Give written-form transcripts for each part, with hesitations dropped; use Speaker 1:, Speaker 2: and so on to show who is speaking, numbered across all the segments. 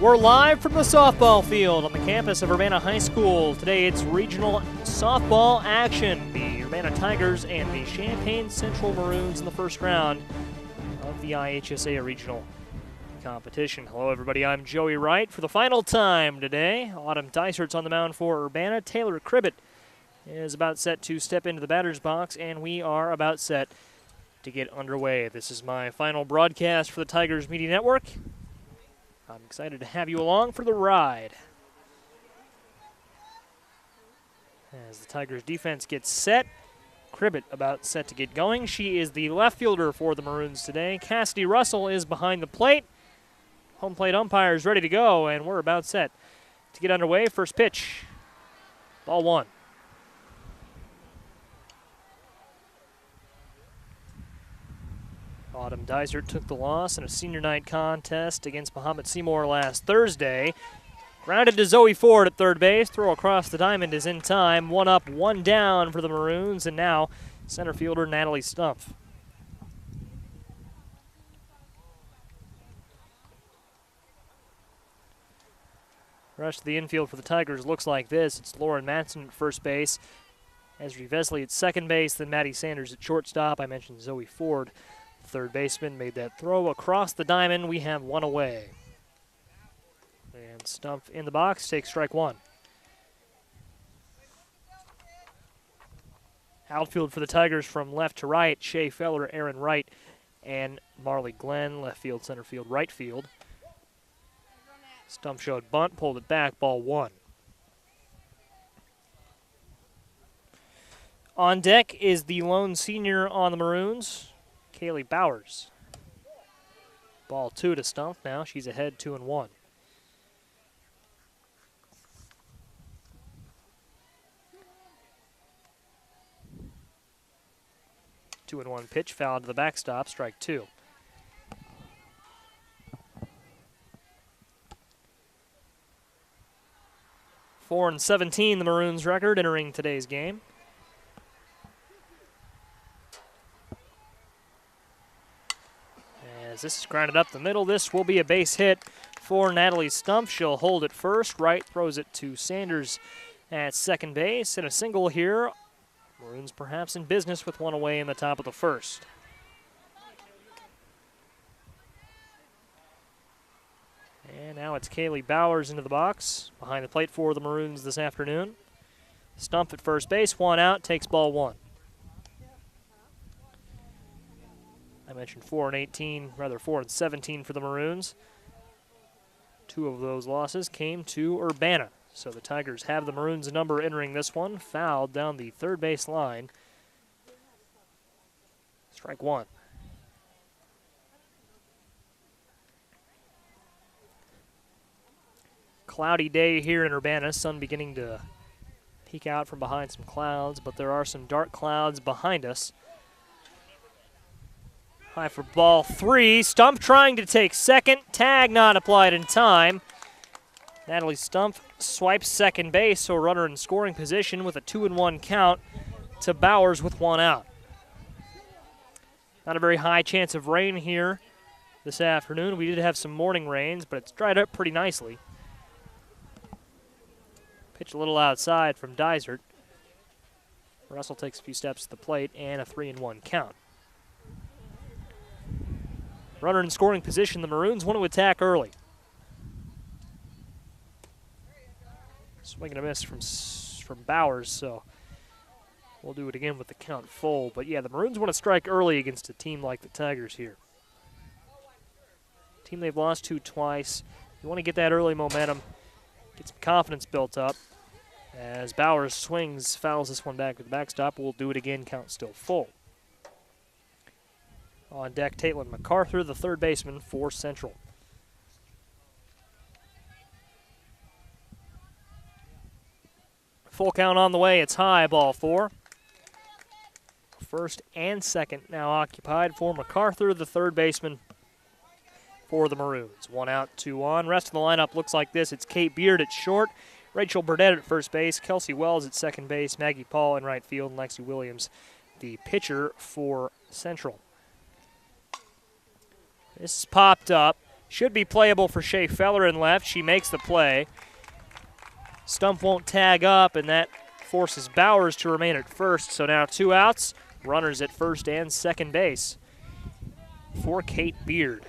Speaker 1: We're live from the softball field on the campus of Urbana High School. Today it's regional softball action. The Urbana Tigers and the Champaign Central Maroons in the first round of the IHSA regional competition. Hello everybody, I'm Joey Wright for the final time today. Autumn Dysert's on the mound for Urbana. Taylor Cribbett is about set to step into the batter's box, and we are about set to get underway. This is my final broadcast for the Tigers Media Network. I'm excited to have you along for the ride. As the Tigers defense gets set, Cribbett about set to get going. She is the left fielder for the Maroons today. Cassidy Russell is behind the plate. Home plate umpire is ready to go, and we're about set to get underway. First pitch, ball one. Autumn Dysert took the loss in a senior night contest against Muhammad Seymour last Thursday. Grounded to Zoe Ford at third base. Throw across the diamond is in time. One up, one down for the Maroons, and now center fielder Natalie Stumpf. Rush to the infield for the Tigers looks like this. It's Lauren Matson at first base, Esri Vesley at second base, then Maddie Sanders at shortstop. I mentioned Zoe Ford, third baseman, made that throw across the diamond. We have one away. And Stumpf in the box takes strike one. Outfield for the Tigers from left to right, Shea Feller, Aaron Wright, and Marley Glenn. Left field, center field, right field. Stumpf showed bunt, pulled it back, ball one. On deck is the lone senior on the Maroons, Kaylee Bowers. Ball two to Stumpf now. She's ahead 2-1. Two and one pitch, foul to the backstop, strike two. Four and 17, the Maroons' record entering today's game. As this is grounded up the middle, this will be a base hit for Natalie Stumpf. She'll hold it first. Wright throws it to Sanders at second base. And a single here. Maroons perhaps in business with one away in the top of the first. And now it's Kaylee Bowers into the box, behind the plate for the Maroons this afternoon. Stumpf at first base, one out, takes ball one. I mentioned 4 and 17 for the Maroons. Two of those losses came to Urbana. So the Tigers have the Maroons number entering this one. Fouled down the third base line. Strike one. Cloudy day here in Urbana. Sun beginning to peek out from behind some clouds, but there are some dark clouds behind us. High for ball three. Stumpf trying to take second. Tag not applied in time. Natalie Stumpf swipes second base, so runner in scoring position with a 2-1 count to Bowers with one out. Not a very high chance of rain here this afternoon. We did have some morning rains, but it's dried up pretty nicely. Pitch a little outside from Dysert. Russell takes a few steps to the plate and a 3-1 count. Runner in scoring position, the Maroons want to attack early. Swing and a miss from Bowers, so we'll do it again with the count full. But yeah, the Maroons want to strike early against a team like the Tigers here. Team they've lost to twice. You want to get that early momentum, get some confidence built up. As Bowers swings, fouls this one back with the backstop. We'll do it again, count still full. On deck, Caitlin MacArthur, the third baseman for Central. Full count on the way. It's high, ball four. First and second now occupied for MacArthur, the third baseman for the Maroons. One out, two on. Rest of the lineup looks like this. It's Kate Beard at short, Rachel Burdett at first base, Kelsey Wells at second base, Maggie Paul in right field, and Lexi Williams, the pitcher for Central. This is popped up. Should be playable for Shea Feller in left. She makes the play. Stump won't tag up, and that forces Bowers to remain at first. So now 2 outs, runners at first and second base for Kate Beard.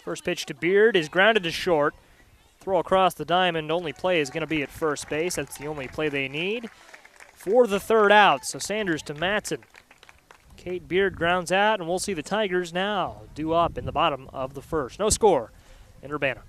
Speaker 1: First pitch to Beard is grounded to short. Throw across the diamond, only play is going to be at first base. That's the only play they need for the 3rd out. So Sanders to Matson. Kate Beard grounds out, and we'll see the Tigers now due up in the bottom of the 1st. No score in Urbana.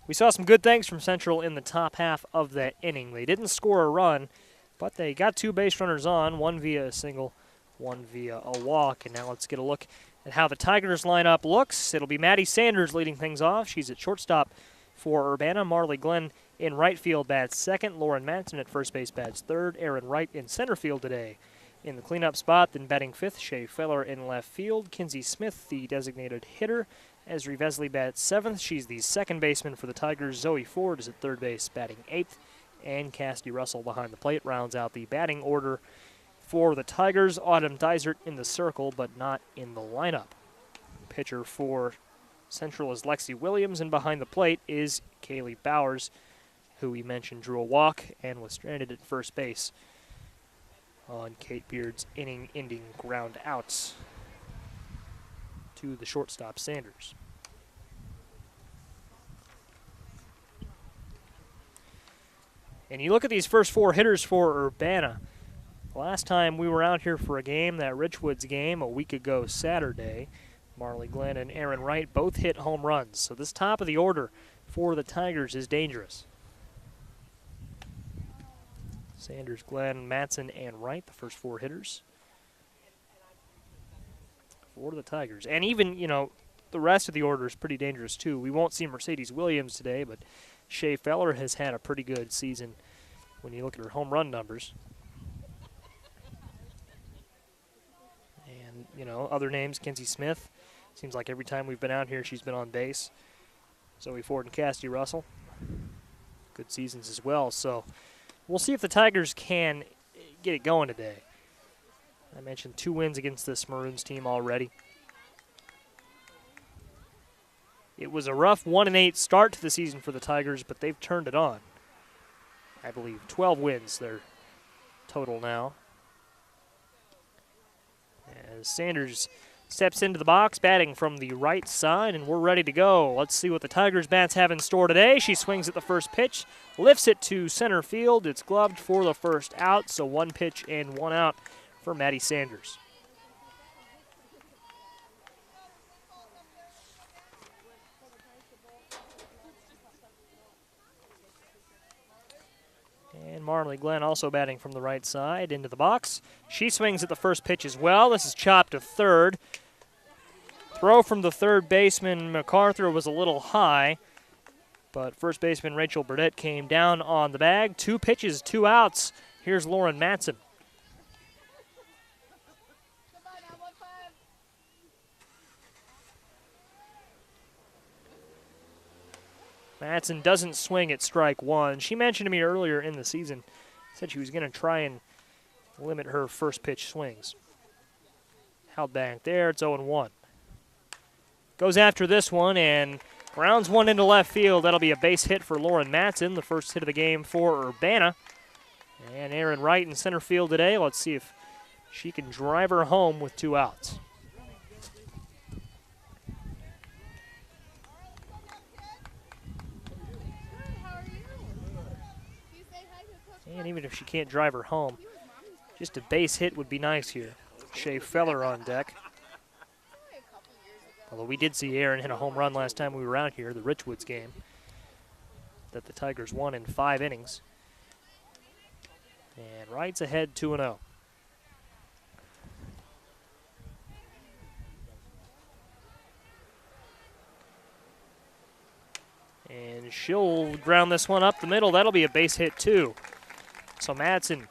Speaker 1: We saw some good things from Central in the top half of that inning. They didn't score a run, but they got 2 base runners on, one via a single, one via a walk. And now let's get a look at how the Tigers lineup looks. It'll be Maddie Sanders leading things off. She's at shortstop for Urbana. Marley Glenn in right field bats second. Lauren Manson at first base bats third. Aaron Wright in center field today in the cleanup spot. Then batting fifth, Shea Feller in left field. Kinsey Smith, the designated hitter. Esri Vesley bats seventh. She's the second baseman for the Tigers. Zoe Ford is at third base batting eighth. And Cassidy Russell behind the plate rounds out the batting order for the Tigers. Autumn Dysert in the circle, but not in the lineup. Pitcher for Central is Lexi Williams, and behind the plate is Kaylee Bowers, who we mentioned drew a walk and was stranded at first base on Kate Beard's inning-ending ground outs to the shortstop Sanders. And you look at these first 4 hitters for Urbana. Last time we were out here for a game, that Richwoods game, a week ago Saturday, Marley Glenn and Aaron Wright both hit home runs. So this top of the order for the Tigers is dangerous. Sanders, Glenn, Matson, and Wright, the first 4 hitters for the Tigers. And even, the rest of the order is pretty dangerous too. We won't see Mercedes Williams today, but Shea Feller has had a pretty good season when you look at her home run numbers. And, other names, Kinsey Smith. Seems like every time we've been out here, she's been on base. Zoe Ford and Cassidy Russell. Good seasons as well. So we'll see if the Tigers can get it going today. I mentioned 2 wins against this Maroons team already. It was a rough 1-8 start to the season for the Tigers, but they've turned it on. I believe 12 wins, their total now. As Sanders steps into the box, batting from the right side, and we're ready to go. Let's see what the Tigers bats have in store today. She swings at the first pitch, lifts it to center field. It's gloved for the first out, so 1 pitch and 1 out for Maddie Sanders. And Marley Glenn also batting from the right side into the box. She swings at the first pitch as well. This is chopped to third. Throw from the third baseman, MacArthur, was a little high, but first baseman Rachel Burdett came down on the bag. 2 pitches, 2 outs. Here's Lauren Matson. Matson doesn't swing at strike 1. She mentioned to me earlier in the season, said she was going to try and limit her first pitch swings. Held back there, it's 0-1. Goes after this one and grounds one into left field. That'll be a base hit for Lauren Matson, the first hit of the game for Urbana. And Aaron Wright in center field today. Let's see if she can drive her home with 2 outs. And even if she can't drive her home, just a base hit would be nice here. Shea Feller on deck. Although we did see Aaron hit a home run last time we were out here, the Richwoods game, that the Tigers won in 5 innings. And Wright's ahead 2-0. And she'll ground this one up the middle. That'll be a base hit too. So Madsen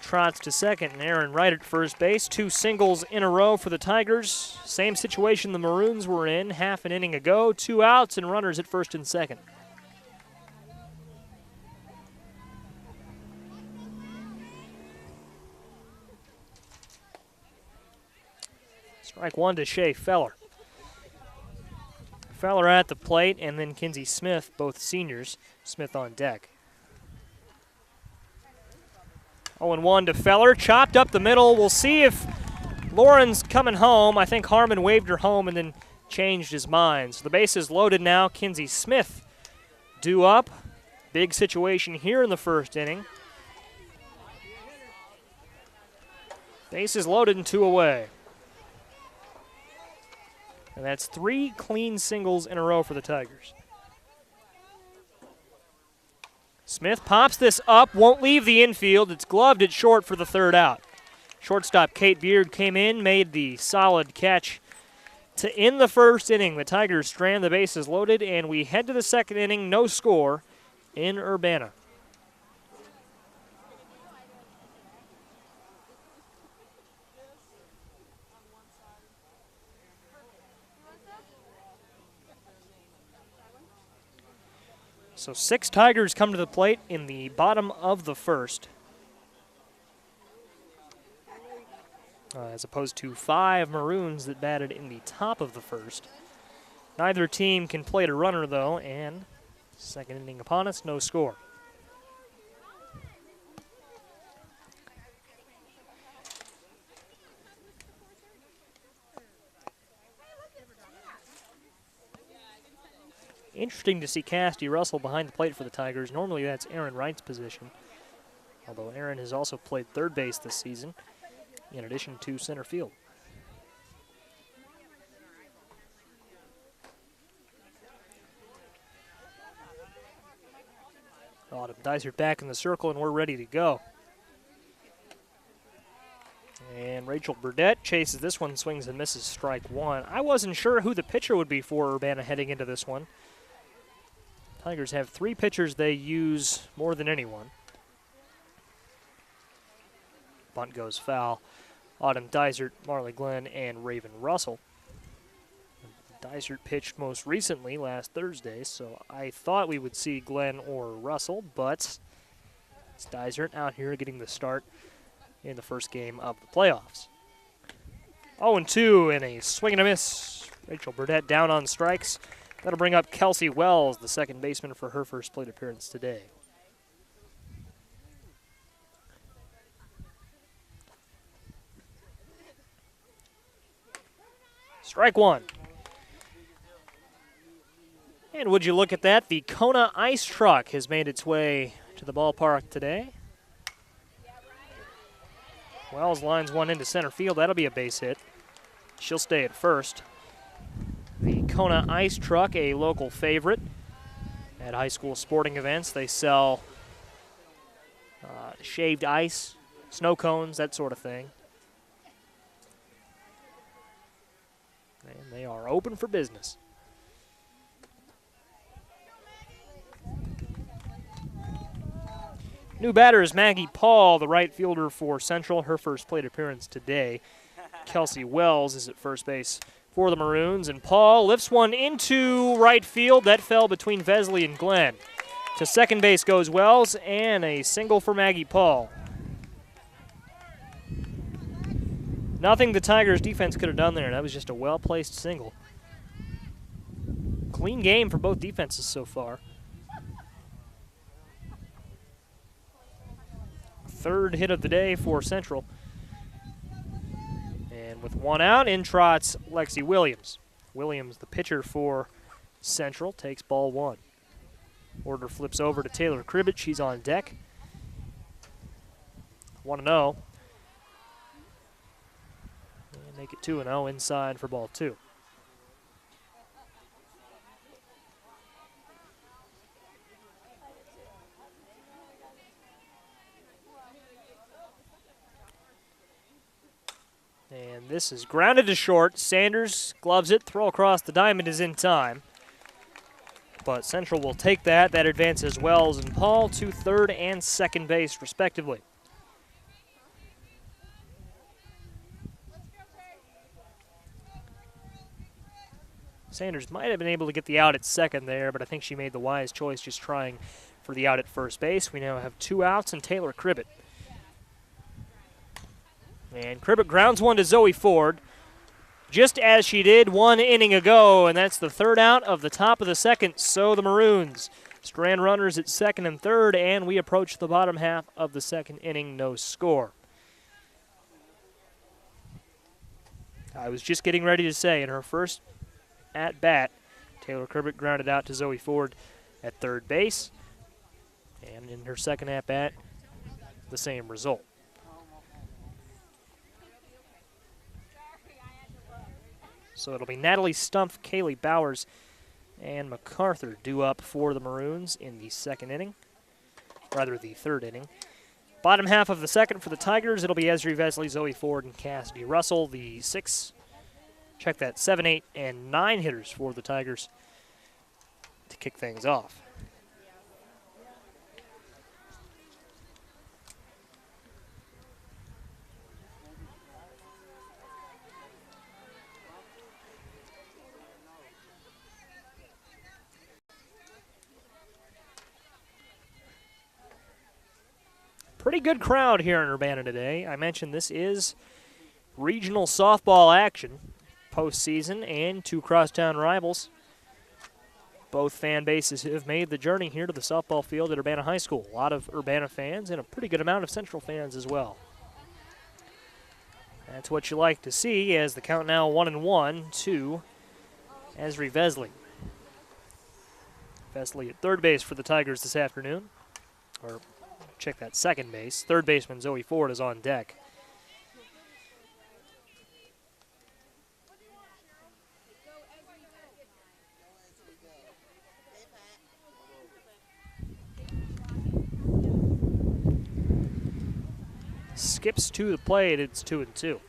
Speaker 1: trots to second, and Aaron Wright at first base. 2 singles in a row for the Tigers. Same situation the Maroons were in half an inning ago. 2 outs and runners at first and second. Strike 1 to Shea Feller. Feller at the plate, and then Kinsey Smith, both seniors. Smith on deck. 0-1 to Feller, chopped up the middle. We'll see if Lauren's coming home. I think Harmon waved her home and then changed his mind. So the base is loaded now. Kinsey Smith due up. Big situation here in the first inning. Base is loaded and 2 away. And that's 3 clean singles in a row for the Tigers. Smith pops this up, won't leave the infield. It's gloved at short for the 3rd out. Shortstop Kate Beard came in, made the solid catch to end the first inning. The Tigers strand, the base is loaded, and we head to the second inning, no score in Urbana. So 6 Tigers come to the plate in the bottom of the first, as opposed to 5 Maroons that batted in the top of the first. Neither team can plate a runner, though, and second inning upon us, no score. Interesting to see Cassidy Russell behind the plate for the Tigers. Normally that's Aaron Wright's position, although Aaron has also played third base this season, in addition to center field. Autumn Dysert back in the circle, and we're ready to go. And Rachel Burdett chases this one, swings and misses, strike 1. I wasn't sure who the pitcher would be for Urbana heading into this one. Tigers have 3 pitchers they use more than anyone. Bunt goes foul. Autumn Dysert, Marley Glenn, and Raven Russell. Dysert pitched most recently last Thursday, so I thought we would see Glenn or Russell, but it's Dysert out here getting the start in the first game of the playoffs. 0-2 and a swing and a miss. Rachel Burdett down on strikes. That'll bring up Kelsey Wells, the second baseman, for her first plate appearance today. Strike 1. And would you look at that, the Kona ice truck has made its way to the ballpark today. Wells lines one into center field. That'll be a base hit. She'll stay at first. The Kona ice truck, a local favorite at high school sporting events. They sell shaved ice, snow cones, that sort of thing. And they are open for business. New batter is Maggie Paul, the right fielder for Central, her first plate appearance today. Kelsey Wells is at first base for the Maroons, and Paul lifts one into right field. That fell between Vesley and Glenn. To second base goes Wells, and a single for Maggie Paul. Nothing the Tigers' defense could have done there. That was just a well-placed single. Clean game for both defenses so far. Third hit of the day for Central. And with 1 out, in trots Lexi Williams. Williams, the pitcher for Central, takes ball 1. Order flips over to Taylor Cribbett. She's on deck. 1-0. And make it 2-0 inside for ball 2. And this is grounded to short. Sanders gloves it. Throw across the diamond is in time. But Central will take that. That advances Wells and Paul to third and second base, respectively. Sanders might have been able to get the out at second there, but I think she made the wise choice just trying for the out at first base. We now have 2 outs and Taylor Cribbett. And Cribbett grounds one to Zoe Ford, just as she did 1 inning ago, and that's the 3rd out of the top of the 2nd. So the Maroons strand runners at 2nd and 3rd, and we approach the bottom half of the 2nd inning, no score. I was just getting ready to say, in her first at-bat, Taylor Cribbett grounded out to Zoe Ford at 3rd base, and in her second at-bat, the same result. So it'll be Natalie Stumpf, Kaylee Bowers, and MacArthur due up for the Maroons in the 2nd inning, rather the 3rd inning. Bottom half of the 2nd for the Tigers, it'll be Esri Vesley, Zoe Ford, and Cassidy Russell. The 7, 8, and 9 hitters for the Tigers to kick things off. Pretty good crowd here in Urbana today. I mentioned this is regional softball action, postseason, and 2 crosstown rivals. Both fan bases have made the journey here to the softball field at Urbana High School. A lot of Urbana fans and a pretty good amount of Central fans as well. That's what you like to see as the count now 1-1 to Esri Vesley. Vesley at 3rd base for the Tigers this afternoon. Or check that, 2nd base. 3rd baseman Zoe Ford is on deck. Skips to the plate, it's 2-2.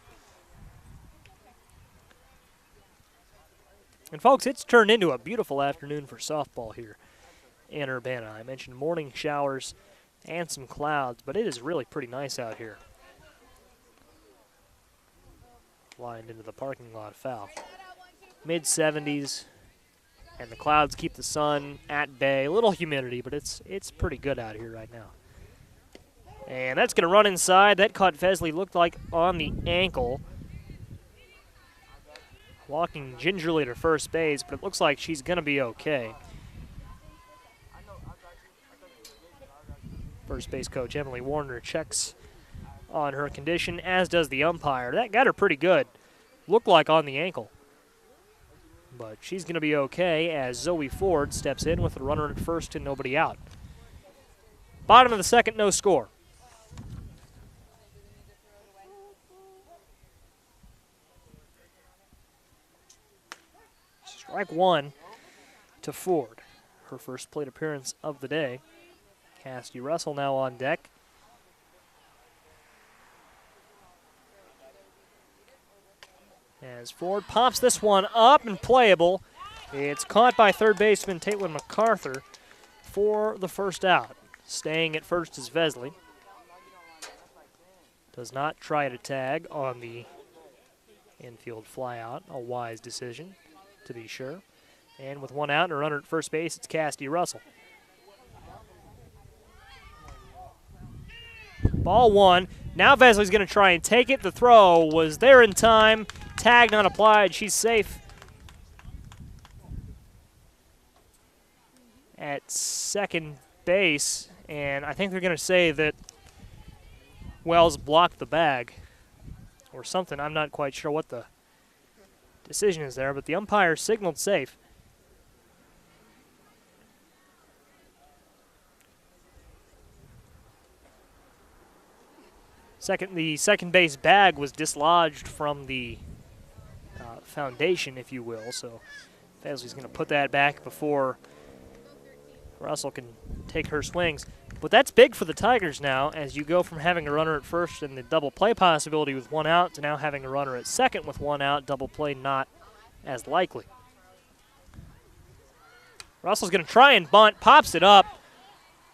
Speaker 1: And folks, it's turned into a beautiful afternoon for softball here in Urbana. I mentioned morning showers and some clouds, but it is really pretty nice out here. Lined into the parking lot foul. Mid-70s, and the clouds keep the sun at bay. A little humidity, but it's pretty good out here right now. And that's going to run inside. That caught Vesley, looked like on the ankle. Walking gingerly to first base, but it looks like she's going to be okay. First base coach Emily Warner checks on her condition, as does the umpire. That got her pretty good. Looked like on the ankle. But she's going to be okay as Zoe Ford steps in with a runner at first and nobody out. Bottom of the 2nd, no score. Strike 1 to Ford. Her first plate appearance of the day. Cassidy Russell now on deck. As Ford pops this one up and playable. It's caught by 3rd baseman Caitlin MacArthur for the first out. Staying at first is Vesley. Does not try to tag on the infield flyout. A wise decision, to be sure. And with 1 out and a runner at first base, it's Cassidy Russell. Ball 1. Now Vesley's going to try and take it. The throw was there in time. Tag not applied. She's safe at 2nd base. And I think they're going to say that Wells blocked the bag or something. I'm not quite sure what the decision is there, but the umpire signaled safe. The second base bag was dislodged from the foundation, if you will, so Vesley's going to put that back before Russell can take her swings. But that's big for the Tigers now, as you go from having a runner at first and the double play possibility with 1 out to now having a runner at 2nd with 1 out, double play not as likely. Russell's going to try and bunt, pops it up,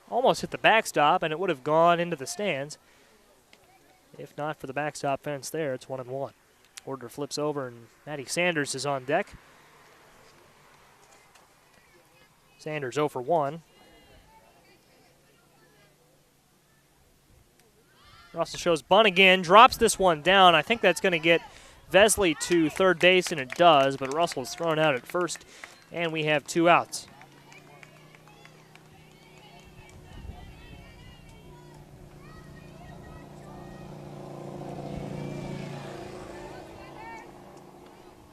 Speaker 1: almost hit the backstop, and it would have gone into the stands. If not for the backstop fence there, it's 1-1. Order flips over, and Maddie Sanders is on deck. Sanders 0 for 1. Russell shows bunt again, drops this one down. I think that's going to get Vesley to third base, and it does, but Russell is thrown out at first, and we have 2 outs.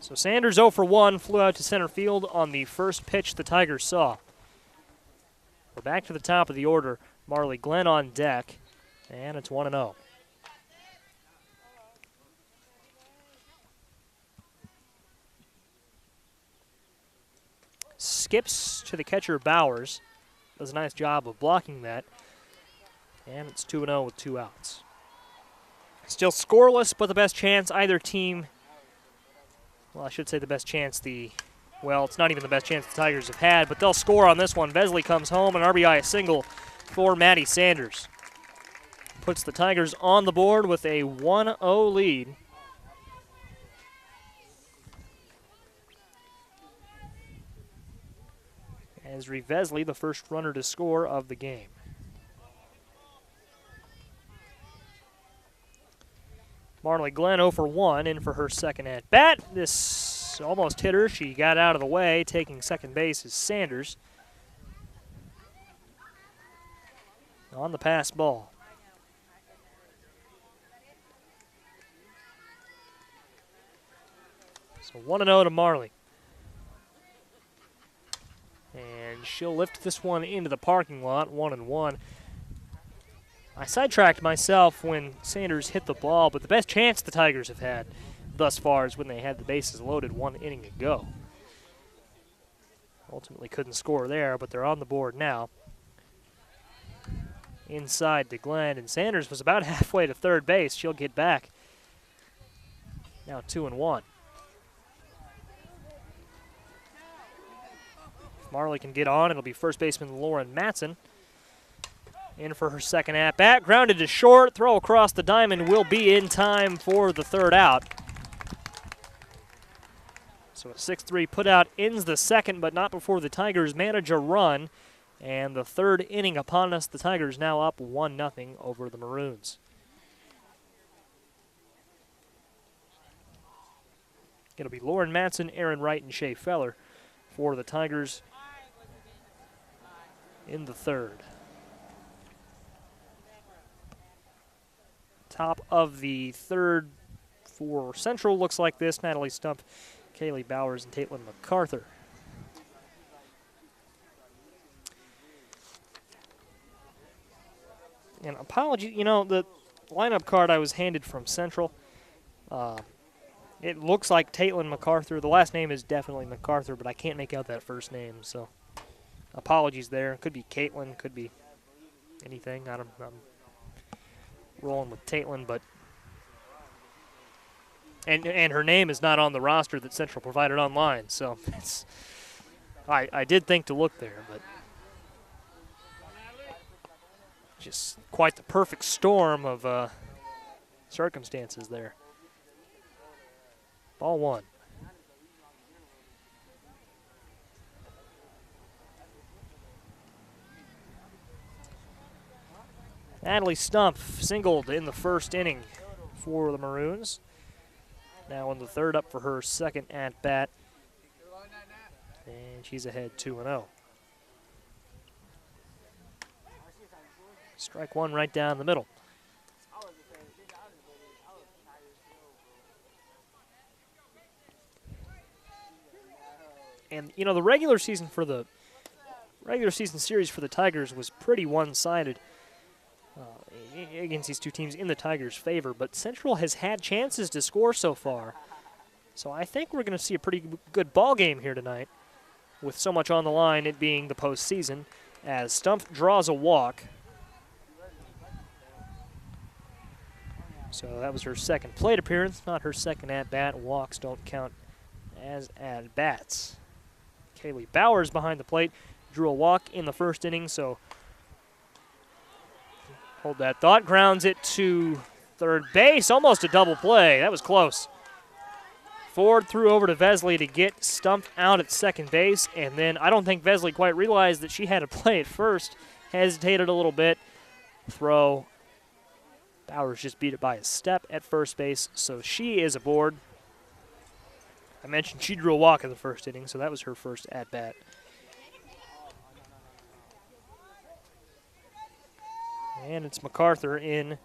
Speaker 1: So Sanders 0 for 1, flew out to center field on the first pitch the Tigers saw. We're back to the top of the order. Marley Glenn on deck, and it's 1-0. Skips to the catcher Bowers. Does a nice job of blocking that. And it's 2-0 with 2 outs. Still scoreless, but the best chance either team, well, I should say the best chance well, it's not even the best chance the Tigers have had, but they'll score on this one. Vesley comes home, an RBI single for Matty Sanders. Puts the Tigers on the board with a 1-0 lead. As Vesley, the first runner to score of the game. Marley Glenn 0 for 1, in for her second at bat. This almost hit her. She got out of the way. Taking second base is Sanders. On the pass ball. So 1-0 to Marley. And she'll lift this one into the parking lot, 1-1. I sidetracked myself when Sanders hit the ball, but the best chance the Tigers have had thus far is when they had the bases loaded 1 inning ago. Ultimately couldn't score there, but they're on the board now. Inside to Glenn, and Sanders was about halfway to third base. She'll get back. Now 2-1. If Marley can get on, it'll be first baseman Lauren Matson. In for her second at-bat, grounded to short, throw across the diamond will be in time for the third out. So a 6-3 putout ends the second, but not before the Tigers manage a run. And the third inning upon us, the Tigers now up 1-0 over the Maroons. It'll be Lauren Matson, Aaron Wright, and Shea Feller for the Tigers in the third. Top of the third for Central looks like this. Natalie Stump, Kaylee Bowers, and Caitlin MacArthur. And apology, the lineup card I was handed from Central, it looks like Caitlin MacArthur. The last name is definitely MacArthur, but I can't make out that first name, so apologies there. Could be Caitlin, could be anything. I'm rolling with Caitlin, but and her name is not on the roster that Central provided online, so I did think to look there, but just quite the perfect storm of circumstances there. Ball 1. Natalie Stump singled in the first inning for the Maroons. Now in the third, up for her second at-bat. And she's ahead 2-0. Strike one right down the middle. And, the regular season series for the Tigers was pretty one-sided against these two teams in the Tigers' favor, but Central has had chances to score so far. So I think we're going to see a pretty good ball game here tonight, with so much on the line, it being the postseason, as Stump draws a walk. So that was her second plate appearance, not her second at-bat. Walks don't count as at-bats. Kaylee Bowers behind the plate drew a walk in the first inning, so hold that thought. Grounds it to third base, almost a double play. That was close. Ford threw over to Vesley to get stumped out at second base, and then I don't think Vesley quite realized that she had to play at first. Hesitated a little bit. Throw. Bowers just beat it by a step at first base, so she is aboard. I mentioned she drew a walk in the first inning, so that was her first at-bat. And it's MacArthur in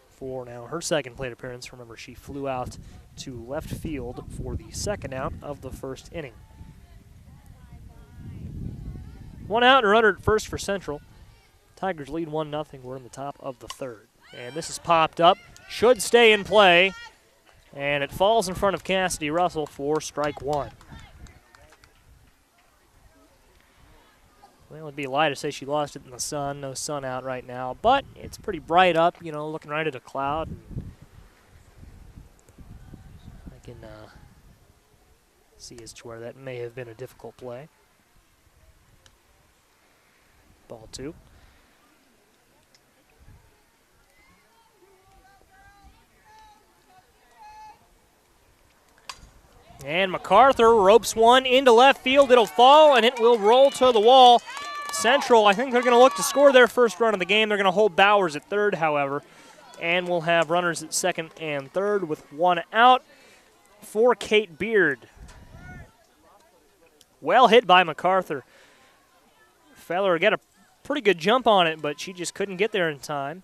Speaker 1: for now her second plate appearance. Remember, she flew out to left field for the second out of the first inning. 1 out and a runner at first for Central. Tigers lead 1-0. We're in the top of the third. And this is popped up. Should stay in play. And it falls in front of Cassidy Russell for strike one. Well, it would be a lie to say she lost it in the sun. No sun out right now. But it's pretty bright up, you know, looking right at a cloud. I can see as to where that may have been a difficult play. Ball two. And MacArthur ropes one into left field. It'll fall, and it will roll to the wall. Central, I think they're going to look to score their first run of the game. They're going to hold Bowers at third, however. And we'll have runners at second and third with 1 out for Kate Beard. Well hit by MacArthur. Feller got a pretty good jump on it, but she just couldn't get there in time.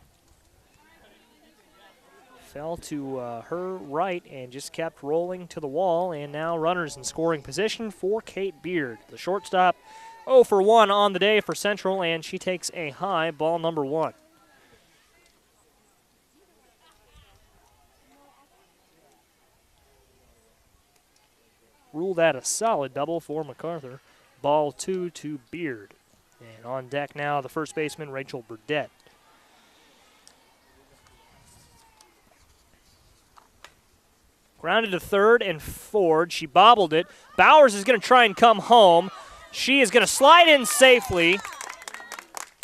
Speaker 1: Fell to her right and just kept rolling to the wall, and now runners in scoring position for Kate Beard. The shortstop 0 for 1 on the day for Central, and she takes a high, ball number 1. Rule that a solid double for MacArthur. Ball 2 to Beard. And on deck now, the first baseman, Rachel Burdett. Grounded to third and Ford. She bobbled it. Bowers is going to try and come home. She is going to slide in safely.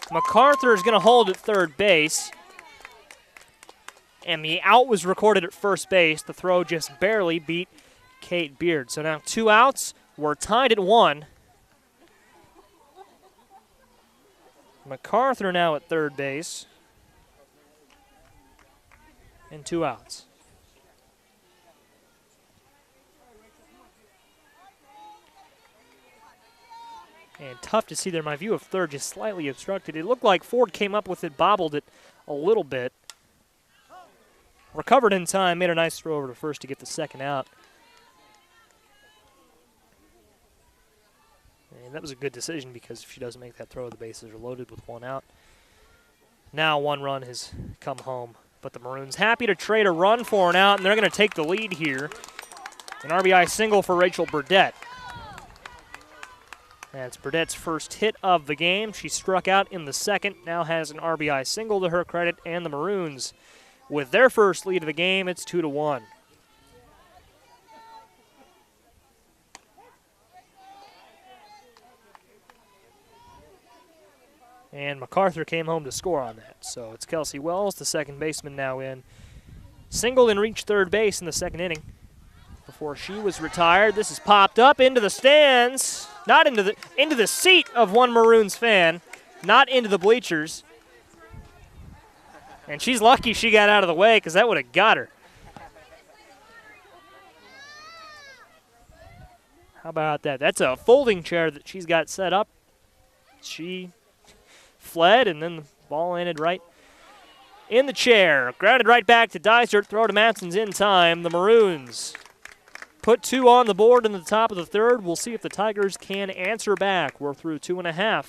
Speaker 1: MacArthur is going to hold at third base. And the out was recorded at first base. The throw just barely beat Kate Beard. So now 2 outs. We're tied at 1. MacArthur now at third base. And 2 outs. And tough to see there. My view of third just slightly obstructed. It looked like Ford came up with it, bobbled it a little bit. Recovered in time, made a nice throw over to first to get the second out. And that was a good decision because if she doesn't make that throw, the bases are loaded with 1 out. Now 1 run has come home. But the Maroons happy to trade a run for an out, and they're going to take the lead here. An RBI single for Rachel Burdett. That's Burdett's first hit of the game. She struck out in the second, now has an RBI single to her credit, and the Maroons, with their first lead of the game, it's 2-1. And MacArthur came home to score on that. So it's Kelsey Wells, the second baseman, now in. Singled and reached third base in the second inning before she was retired. This is popped up into the stands. Not into the seat of one Maroons fan, not into the bleachers. And she's lucky she got out of the way because that would have got her. How about that? That's a folding chair that she's got set up. She fled, and then the ball landed right in the chair. Grounded right back to Dysert. Throw to Matson's in time. The Maroons put 2 on the board in the top of the third. We'll see if the Tigers can answer back. We're through 2.5.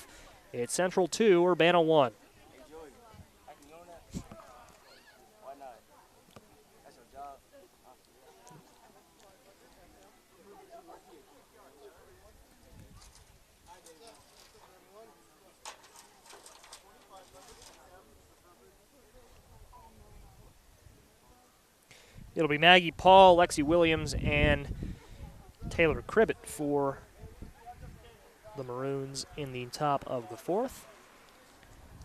Speaker 1: It's Central 2, Urbana 1. It'll be Maggie Paul, Lexi Williams, and Taylor Cribbett for the Maroons in the top of the fourth.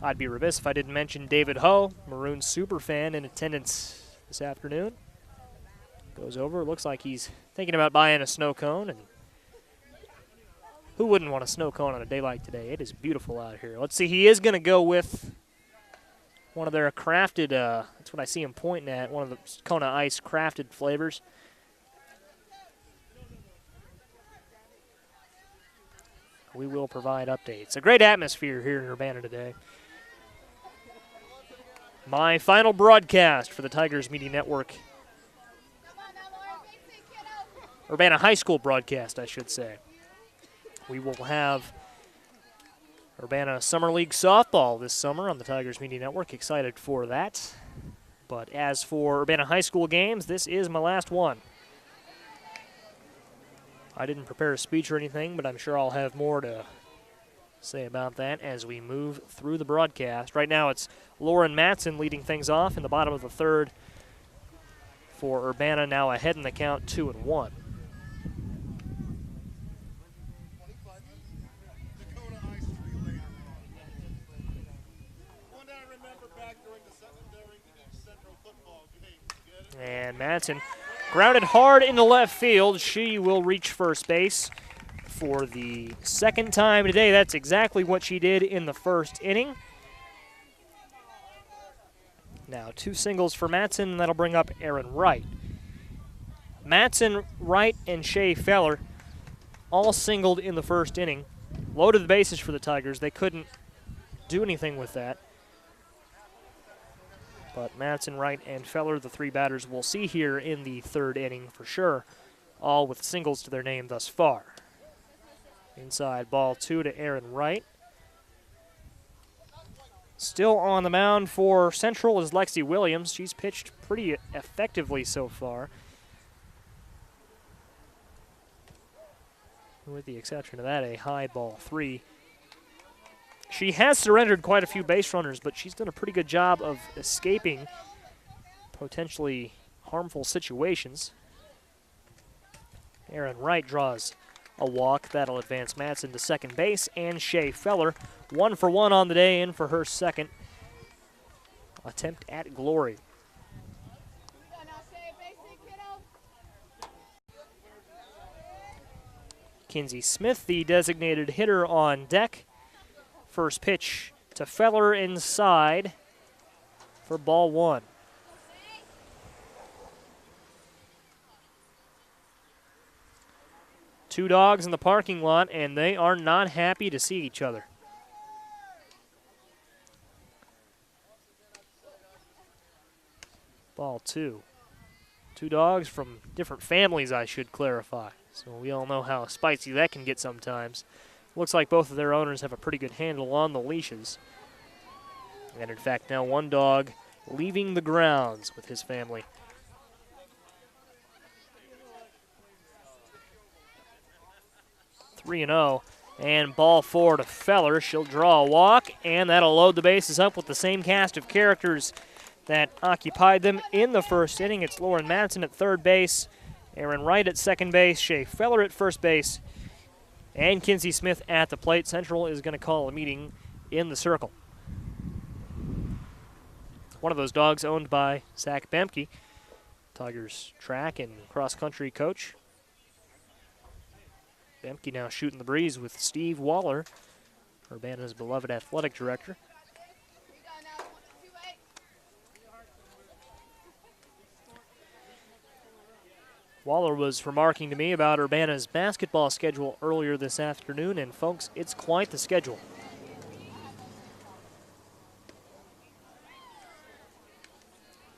Speaker 1: I'd be remiss if I didn't mention David Ho, Maroons superfan, in attendance this afternoon. Goes over. Looks like he's thinking about buying a snow cone. And who wouldn't want a snow cone on a day like today? It is beautiful out here. Let's see. He is going to go with one of their crafted, that's what I see him pointing at, one of the Kona Ice crafted flavors. We will provide updates. A great atmosphere here in Urbana today. My final broadcast for the Tigers Media Network. Urbana High School broadcast, I should say. We will have Urbana Summer League softball this summer on the Tigers Media Network. Excited for that. But as for Urbana High School games, this is my last one. I didn't prepare a speech or anything, but I'm sure I'll have more to say about that as we move through the broadcast. Right now it's Lauren Matson leading things off in the bottom of the third for Urbana, now ahead in the count 2-1. And Matson grounded hard into left field. She will reach first base for the second time today. That's exactly what she did in the first inning. Now 2 singles for Matson, and that'll bring up Aaron Wright. Matson, Wright, and Shea Feller all singled in the first inning. Loaded the bases for the Tigers. They couldn't do anything with that. But Matson, Wright, and Feller, the 3 batters we'll see here in the third inning for sure, all with singles to their name thus far. Inside, ball 2 to Aaron Wright. Still on the mound for Central is Lexi Williams. She's pitched pretty effectively so far, with the exception of that, a high ball 3. She has surrendered quite a few base runners, but she's done a pretty good job of escaping potentially harmful situations. Aaron Wright draws a walk. That'll advance Matson to second base, and Shea Feller 1 for 1 on the day, in for her second attempt at glory. Kinsey Smith, the designated hitter, on deck. First pitch to Feller inside for ball 1. Two dogs in the parking lot, and they are not happy to see each other. Ball 2. 2 dogs from different families, I should clarify. So we all know how spicy that can get sometimes. Looks like both of their owners have a pretty good handle on the leashes. And in fact, now one dog leaving the grounds with his family. Three and 0, and ball 4 to Feller. She'll draw a walk, and that'll load the bases up with the same cast of characters that occupied them in the first inning. It's Lauren Matson at third base, Aaron Wright at second base, Shea Feller at first base, and Kinsey Smith at the plate. Central is going to call a meeting in the circle. One of those dogs owned by Zach Bemke, Tigers track and cross-country coach. Bemke now shooting the breeze with Steve Waller, Urbana's beloved athletic director. Waller was remarking to me about Urbana's basketball schedule earlier this afternoon, and folks, it's quite the schedule.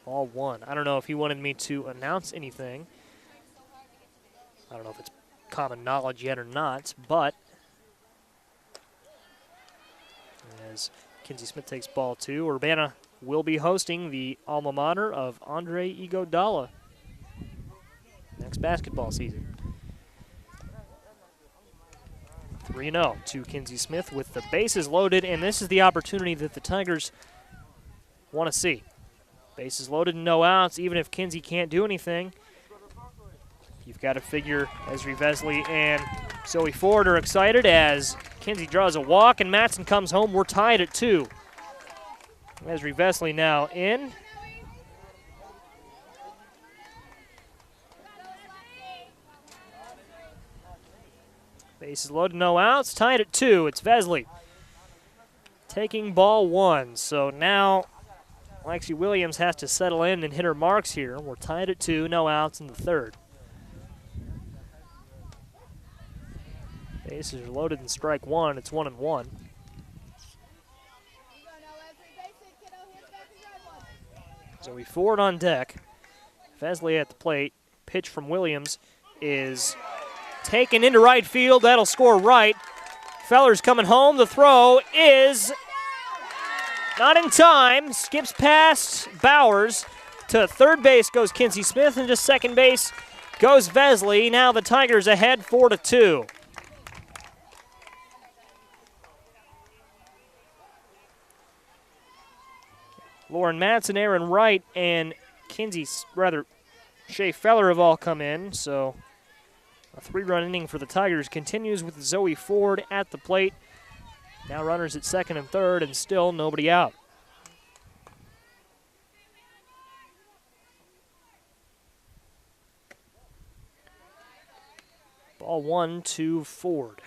Speaker 1: Ball 1. I don't know if he wanted me to announce anything. I don't know if it's common knowledge yet or not, but as Kinsey Smith takes ball 2, Urbana will be hosting the alma mater of Andre Iguodala next basketball season. 3-0 to Kinsey Smith with the bases loaded, and this is the opportunity that the Tigers want to see. Bases loaded and no outs, even if Kinsey can't do anything. You've got to figure Esri Vesley and Zoe Ford are excited as Kinsey draws a walk and Matson comes home. We're tied at 2. Esri Vesley now in. Bases loaded, no outs. Tied at 2. It's Vesley taking ball 1. So now Lexi Williams has to settle in and hit her marks here. We're tied at 2, no outs in the third. Bases are loaded and strike 1. It's 1-1. Zoe Ford on deck. Vesley at the plate. Pitch from Williams is taken into right field. That'll score right. Feller's coming home. The throw is not in time. Skips past Bowers. To third base goes Kinsey Smith, and to second base goes Vesley. Now the Tigers ahead 4-2. Lauren Madsen, Aaron Wright, and Shea Feller have all come in. So a 3-run inning for the Tigers continues with Zoe Ford at the plate. Now runners at second and third, and still nobody out. Ball 1 to Ford.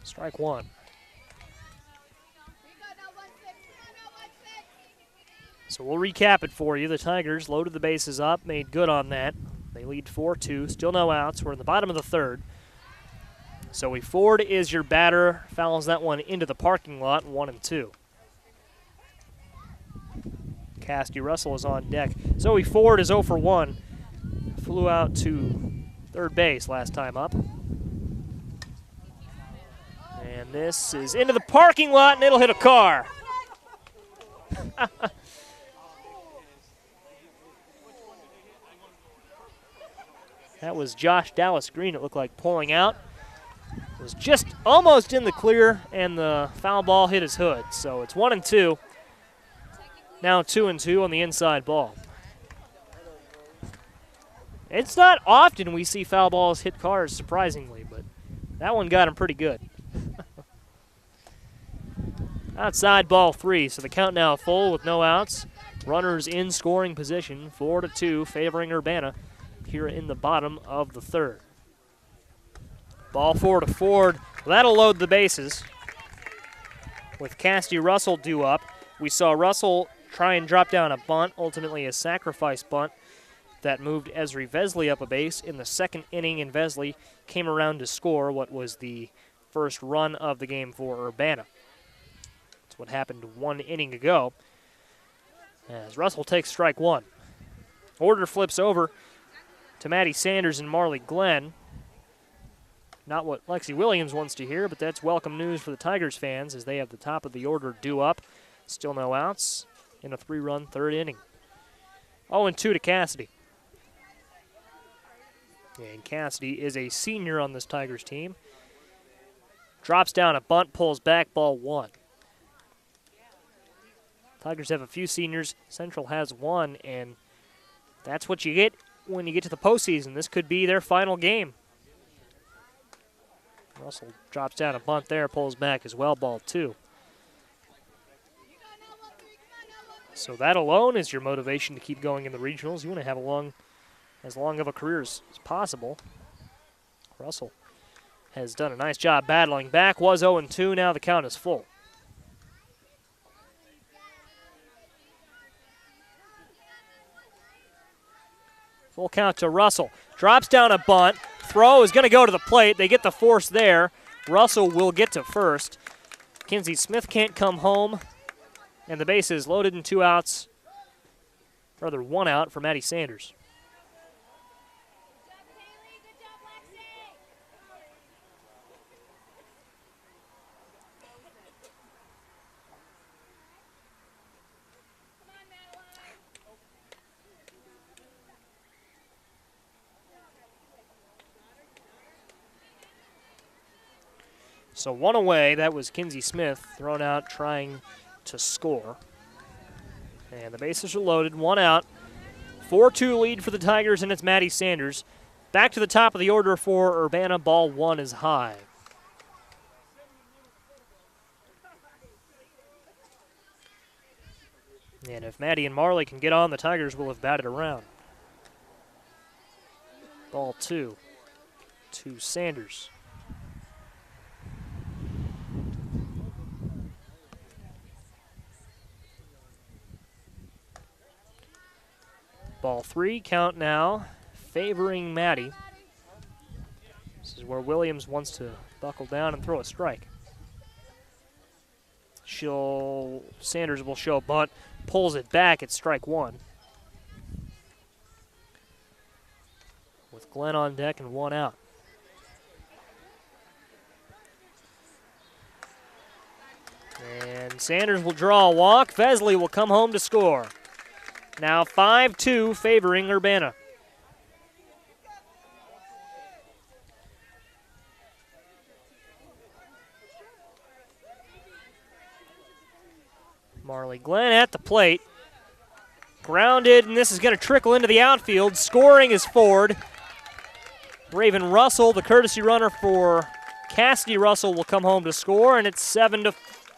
Speaker 1: Strike 1. So we'll recap it for you. The Tigers loaded the bases up, made good on that. They lead 4-2, still no outs. We're in the bottom of the third. Zoe Ford is your batter. Fouls that one into the parking lot, 1-2. Cassidy Russell is on deck. Zoe Ford is 0 for 1. Flew out to third base last time up. And this is into the parking lot, and it'll hit a car. That was Josh Dallas Green, it looked like, pulling out. It was just almost in the clear, and the foul ball hit his hood. So it's 1-2. Now 2-2 on the inside ball. It's not often we see foul balls hit cars, surprisingly, but that one got him pretty good. Outside ball 3, so the count now full with no outs. Runners in scoring position, 4-2, favoring Urbana here in the bottom of the third. Ball 4 to Ford. That'll load the bases with Cassidy Russell due up. We saw Russell try and drop down a bunt, ultimately a sacrifice bunt that moved Esri Vesley up a base in the second inning, and Vesley came around to score what was the first run of the game for Urbana. That's what happened 1 inning ago as Russell takes strike 1. Order flips over to Maddie Sanders and Marley Glenn. Not what Lexi Williams wants to hear, but that's welcome news for the Tigers fans as they have the top of the order due up. Still no outs in a 3-run third inning. 0-2 to Cassidy. And Cassidy is a senior on this Tigers team. Drops down a bunt, pulls back, ball 1. Tigers have a few seniors. Central has 1, and that's what you get when you get to the postseason. This could be their final game. Russell drops down a bunt there, pulls back as well, ball 2. So that alone is your motivation to keep going in the regionals. You want to have as long of a career as possible. Russell has done a nice job battling back. Was 0-2, now the count is full. Full count to Russell. Drops down a bunt. Throw is going to go to the plate. They get the force there. Russell will get to first. Kinsey Smith can't come home. And the base is loaded and 2 outs. Rather, 1 out for Maddie Sanders. So 1 away, that was Kinsey Smith thrown out trying to score. And the bases are loaded, 1 out. 4-2 lead for the Tigers, and it's Maddie Sanders. Back to the top of the order for Urbana, ball 1 is high. And if Maddie and Marley can get on, the Tigers will have batted around. Ball 2 to Sanders. Ball 3, count now, favoring Maddie. This is where Williams wants to buckle down and throw a strike. Sanders will show a bunt, pulls it back at strike 1. With Glenn on deck and 1 out. And Sanders will draw a walk. Vesley will come home to score. Now 5-2 favoring Urbana. Marley Glenn at the plate. Grounded, and this is going to trickle into the outfield. Scoring is Ford. Raven Russell, the courtesy runner for Cassidy Russell, will come home to score, and it's 7-2,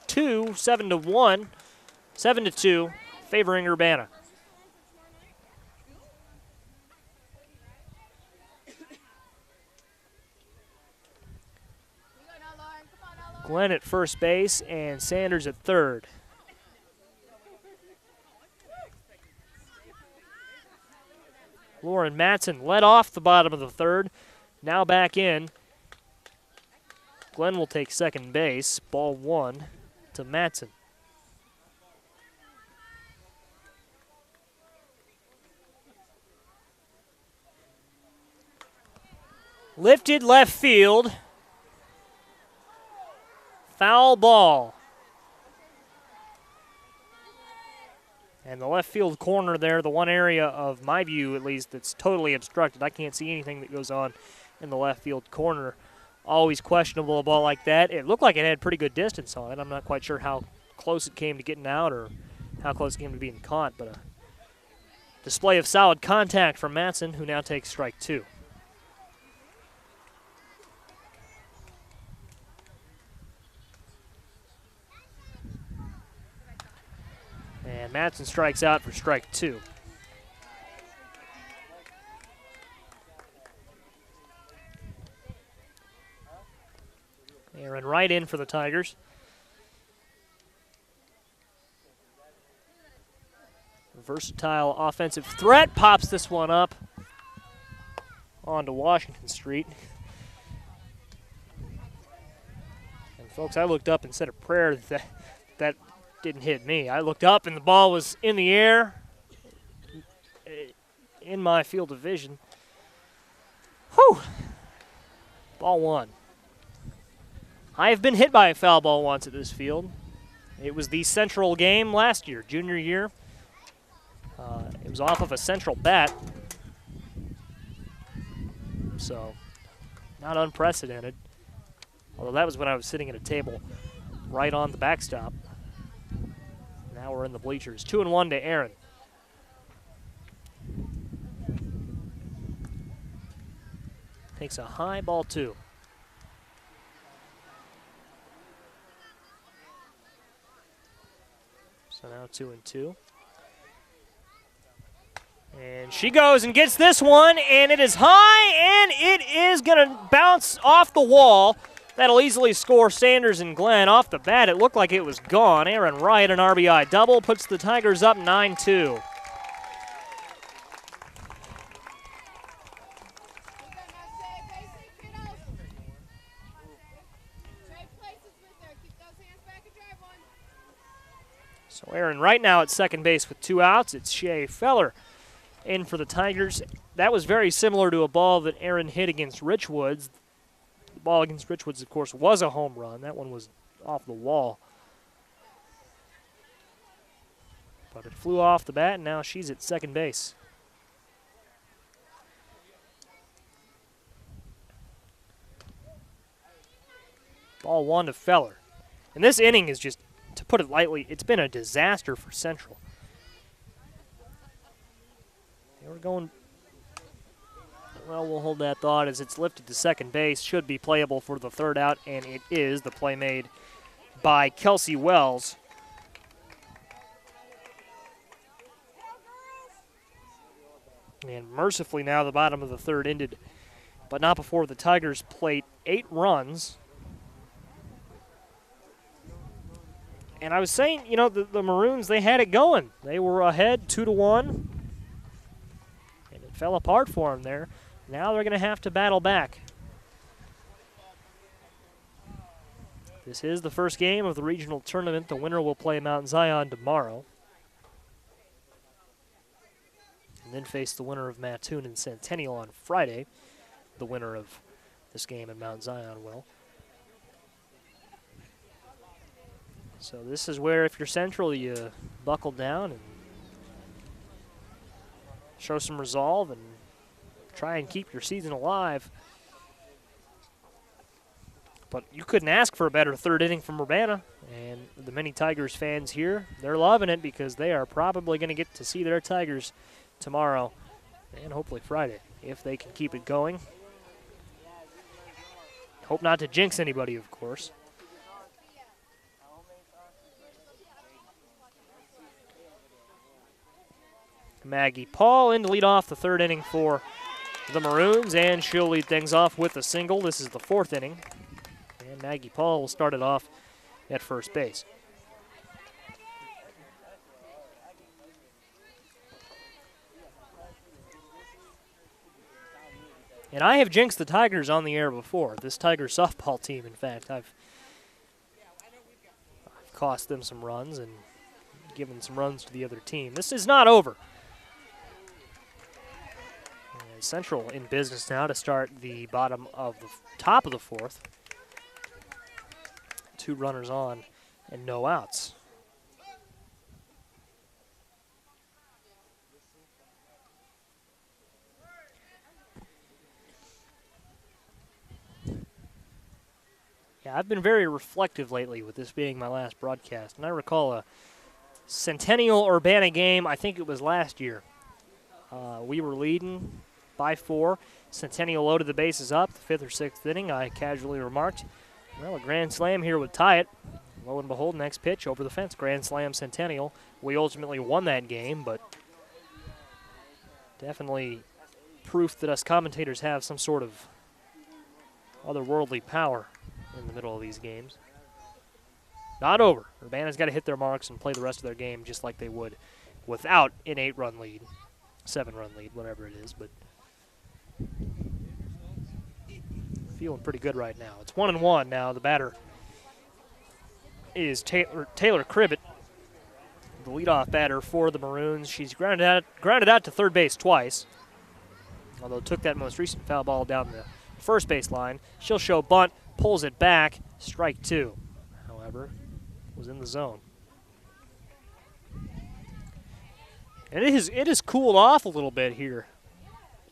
Speaker 1: 7-2, favoring Urbana. Glenn at first base and Sanders at third. Lauren Matson led off the bottom of the third. Now back in. Glenn will take second base. Ball 1 to Matson. Lifted left field. Foul ball. And the left field corner there, the one area of my view at least that's totally obstructed. I can't see anything that goes on in the left field corner. Always questionable, a ball like that. It looked like it had pretty good distance on it. I'm not quite sure how close it came to getting out or how close it came to being caught, but a display of solid contact from Matson, who now takes strike 2. And Matson strikes out for strike 2. Aaron Wright in for the Tigers. Versatile offensive threat, pops this one up onto Washington Street. And folks, I looked up and said a prayer that didn't hit me. I looked up and the ball was in the air in my field of vision. Whew. Ball 1. I have been hit by a foul ball once at this field. It was the Central game last year, junior year. It was off of a Central bat. So, not unprecedented. Although that was when I was sitting at a table right on the backstop. Now we're in the bleachers. 2-1 to Aaron. Takes a high, ball 2. So now 2-2. And she goes and gets this one, and it is high, and it is going to bounce off the wall. That'll easily score Sanders and Glenn. Off the bat, it looked like it was gone. Aaron Wright, an RBI double, puts the Tigers up 9-2. So Aaron Wright now at second base with 2 outs. It's Shea Feller in for the Tigers. That was very similar to a ball that Aaron hit against Richwoods. The ball against Richwoods, of course, was a home run. That one was off the wall. But it flew off the bat, and now she's at second base. Ball 1 to Feller. And this inning is just, to put it lightly, it's been a disaster for Central. They were going, well, we'll hold that thought as it's lifted to second base. Should be playable for the third out, and it is. The play made by Kelsey Wells. And mercifully now the bottom of the third ended, but not before the Tigers played 8 runs. And I was saying, you know, the Maroons, they had it going. They were ahead 2-1, and it fell apart for them there. Now they're going to have to battle back. This is the first game of the regional tournament. The winner will play Mount Zion tomorrow, and then face the winner of Mattoon and Centennial on Friday. The winner of this game in Mount Zion will. So this is where, if you're Central, you buckle down and show some resolve and try and keep your season alive. But you couldn't ask for a better third inning from Urbana, and the many Tigers fans here, they're loving it because they are probably going to get to see their Tigers tomorrow and hopefully Friday, if they can keep it going. Hope not to jinx anybody, of course. Maggie Paul in to lead off the third inning for the Maroons, and she'll lead things off with a single. This is the fourth inning, and Maggie Paul will start it off at first base. And I have jinxed the Tigers on the air before. This Tiger softball team, in fact, I've cost them some runs and given some runs to the other team. This is not over. Central in business now to start the bottom of the top of the fourth. 2 runners on and no outs. Yeah, I've been very reflective lately with this being my last broadcast, and I recall a Centennial Urbana game, I think it was last year. We were leading by 4. Centennial loaded the bases up, the 5th or 6th inning. I casually remarked, well, a grand slam here would tie it. Lo and behold, next pitch over the fence, grand slam Centennial. We ultimately won that game, but definitely proof that us commentators have some sort of otherworldly power in the middle of these games. Not over. Urbana's got to hit their marks and play the rest of their game just like they would without an 8-run lead, 7-run lead, whatever it is, but feeling pretty good right now. It's 1-1 now. The batter is Taylor Cribbett, the leadoff batter for the Maroons. She's grounded out to third base twice, although took that most recent foul ball down the first base line. She'll show bunt, pulls it back, strike 2. However, was in the zone. And it has cooled off a little bit here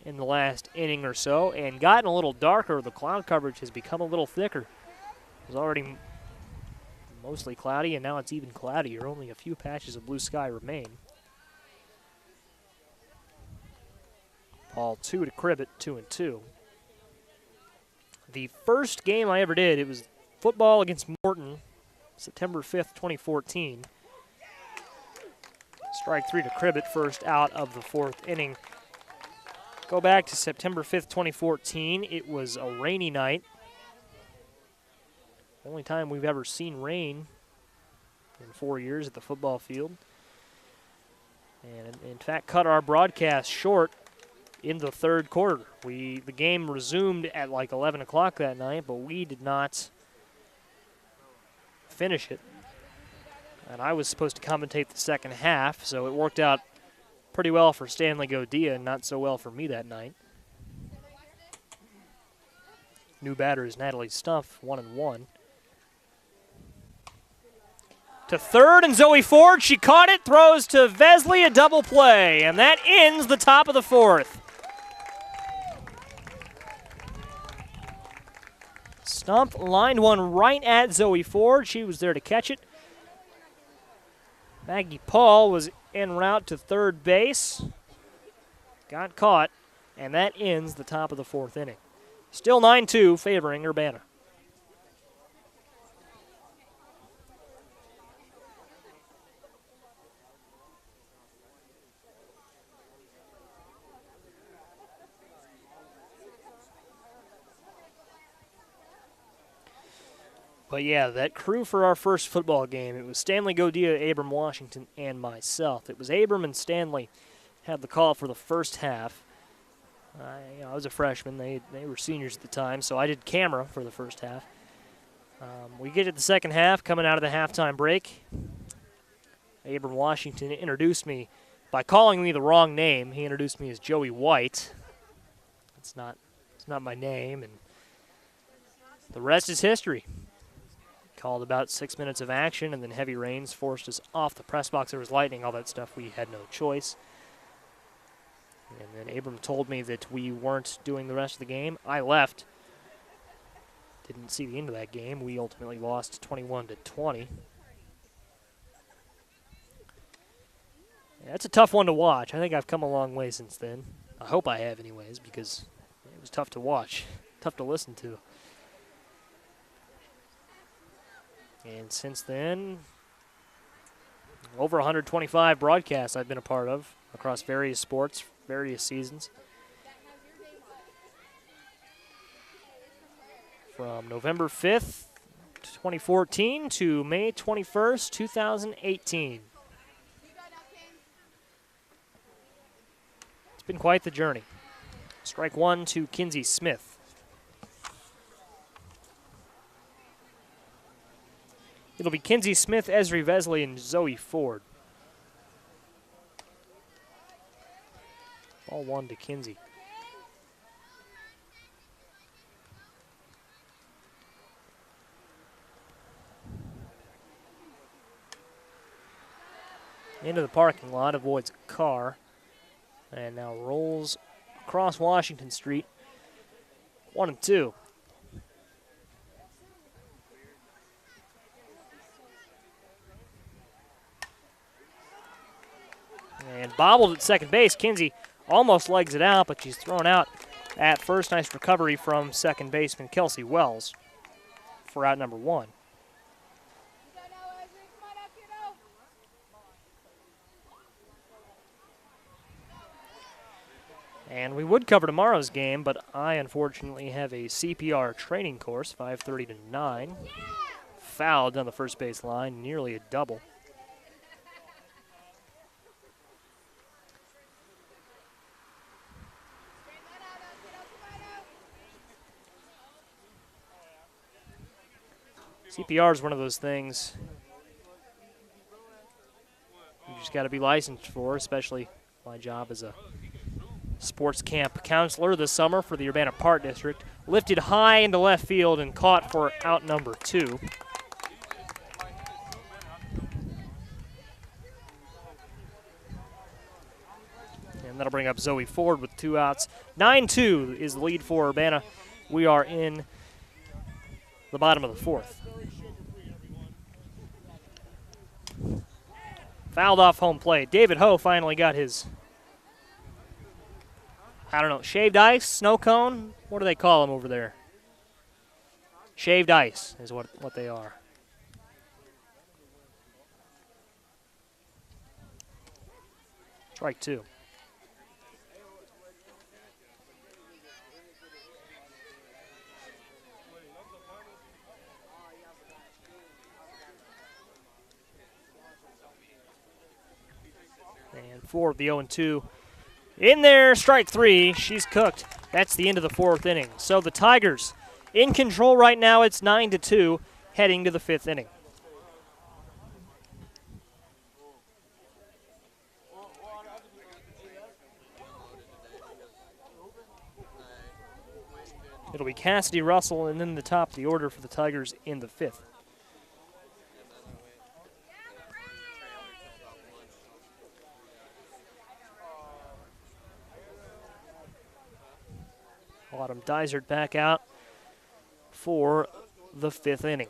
Speaker 1: in the last inning or so and gotten a little darker. The cloud coverage has become a little thicker. It was already mostly cloudy, and now it's even cloudier. Only a few patches of blue sky remain. Ball 2 to Cribbett, 2-2. The first game I ever did, it was football against Morton, September 5th, 2014. Strike 3 to Cribbett, first out of the 4th inning. Go back to September 5th, 2014. It was a rainy night. Only time we've ever seen rain in 4 years at the football field. And in fact, cut our broadcast short in the third quarter. The game resumed at like 11 o'clock that night, but we did not finish it. And I was supposed to commentate the second half, so it worked out pretty well for Stanley Godia and not so well for me that night. New batter is Natalie Stumpf, 1-1. To third, and Zoe Ford, she caught it, throws to Vesley, a double play, and that ends the top of the 4th. Stumpf lined one right at Zoe Ford. She was there to catch it. Maggie Paul was en route to third base. Got caught, and that ends the top of the 4th inning. Still 9-2 favoring Urbana. But yeah, that crew for our first football game, it was Stanley Godia, Abram Washington, and myself. It was Abram and Stanley had the call for the first half. I was a freshman. They were seniors at the time, so I did camera for the first half. We get to the second half, coming out of the halftime break. Abram Washington introduced me by calling me the wrong name. He introduced me as Joey White. It's not my name, and the rest is history. Called about 6 minutes of action, and then heavy rains forced us off the press box. There was lightning, all that stuff. We had no choice. And then Abram told me that we weren't doing the rest of the game. I left. Didn't see the end of that game. We ultimately lost 21-20. Yeah, that's a tough one to watch. I think I've come a long way since then. I hope I have anyways, because it was tough to watch, tough to listen to. And since then, over 125 broadcasts I've been a part of across various sports, various seasons. From November 5th, 2014 to May 21st, 2018. It's been quite the journey. Strike one to Kinsey Smith. It'll be Kinsey Smith, Esri Vesley, and Zoe Ford. Ball one to Kinsey. Into the parking lot, avoids a car, and now rolls across Washington Street. 1-2. And bobbled at second base. Kinsey almost legs it out, but she's thrown out at first. Nice recovery from second baseman Kelsey Wells for out number one. And we would cover tomorrow's game, but I unfortunately have a CPR training course, 5:30 to 9. Fouled down the first base line, nearly a double. CPR is one of those things you just got to be licensed for, especially my job as a sports camp counselor this summer for the Urbana Park District. Lifted high into left field and caught for out number two. And that'll bring up Zoe Ford with 2 outs. 9-2 is the lead for Urbana. We are in the bottom of the fourth. Fouled off home plate. David Ho finally got his, I don't know, shaved ice, snow cone? What do they call them over there? Shaved ice is what they are. Strike two. And four of the 0-2. In there, strike three. She's cooked. That's the end of the fourth inning. So the Tigers in control right now. It's 9-2, heading to the fifth inning. It'll be Cassidy Russell and then the top of the order for the Tigers in the fifth. Autumn Dysert back out for the fifth inning.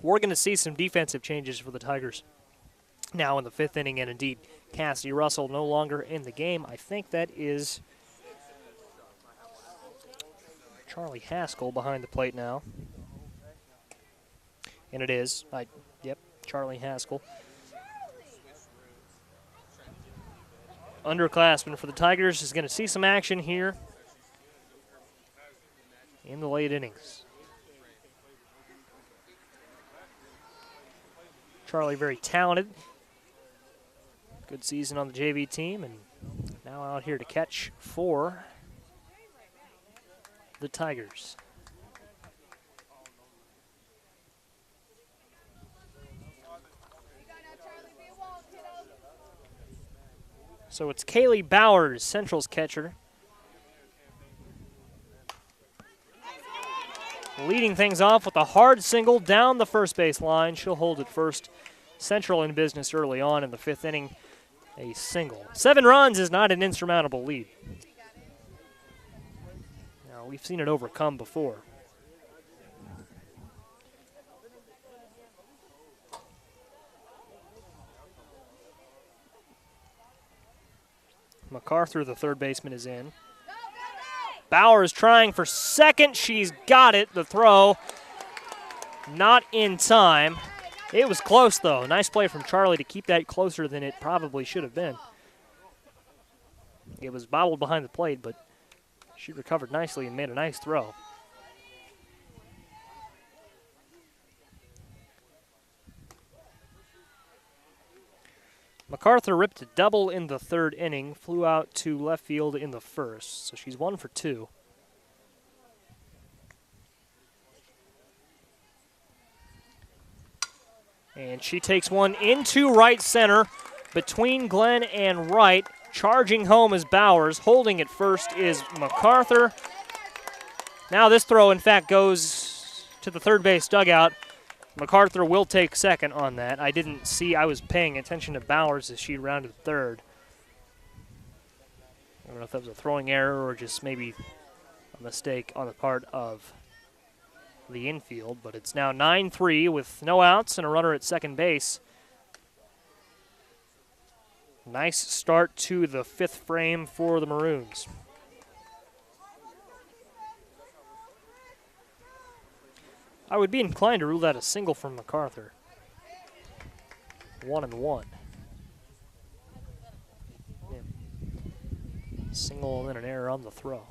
Speaker 1: We're going to see some defensive changes for the Tigers now in the fifth inning, and indeed Cassidy Russell no longer in the game. I think that is Charlie Haskell behind the plate now. And it is. Yep, Charlie Haskell. Underclassman for the Tigers is going to see some action here in the late innings. Charlie very talented. Good season on the JV team, and now out here to catch for the Tigers. So it's Kaylee Bowers, Central's catcher, leading things off with a hard single down the first base line. She'll hold it first. Central in business early on in the 5th inning. A single. 7 runs is not an insurmountable lead. Now, we've seen it overcome before. MacArthur, the third baseman, is in. Bowers trying for second. She's got it. The throw not in time. It was close, though. Nice play from Charlie to keep that closer than it probably should have been. It was bobbled behind the plate, but she recovered nicely and made a nice throw. MacArthur ripped a double in the 3rd inning, flew out to left field in the 1st, so she's 1 for 2. And she takes one into right center between Glenn and right. Charging home is Bowers. Holding it first is MacArthur. Now this throw, in fact, goes to the third base dugout. MacArthur will take second on that. I didn't see. I was paying attention to Bowers as she rounded third. I don't know if that was a throwing error or just maybe a mistake on the part of the infield, but it's now 9-3 with no outs and a runner at second base. Nice start to the 5th frame for the Maroons. I would be inclined to rule that a single from MacArthur. 1-1. Yeah. Single and then an error on the throw.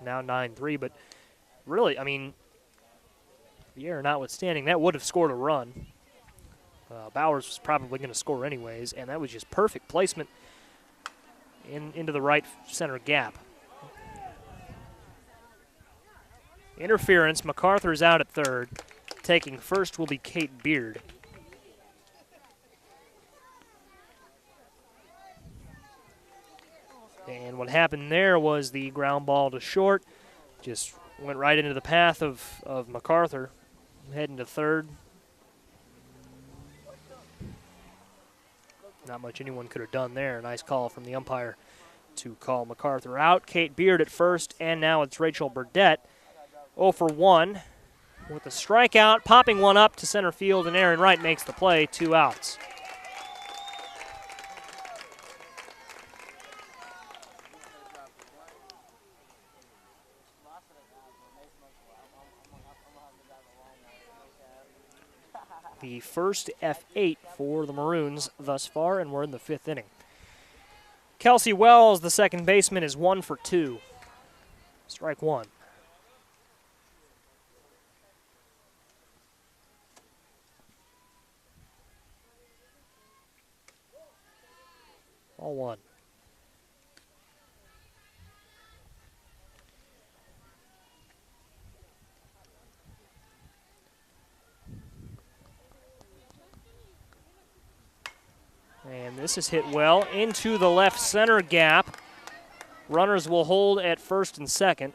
Speaker 1: Now 9-3, but really, I mean, the error notwithstanding, that would have scored a run. Bowers was probably going to score anyways, and that was just perfect placement into the right center gap. Interference. MacArthur's out at third. Taking first will be Kate Beard. And what happened there was the ground ball to short. Just went right into the path of MacArthur. Heading to third. Not much anyone could have done there. Nice call from the umpire to call MacArthur out. Kate Beard at first, and now it's Rachel Burdett. 0 for 1 with a strikeout, popping one up to center field, and Aaron Wright makes the play, 2 outs. The first F8 for the Maroons thus far, and we're in the 5th inning. Kelsey Wells, the second baseman, is 1 for 2. Strike one. All one. And this is hit well into the left center gap. Runners will hold at first and second.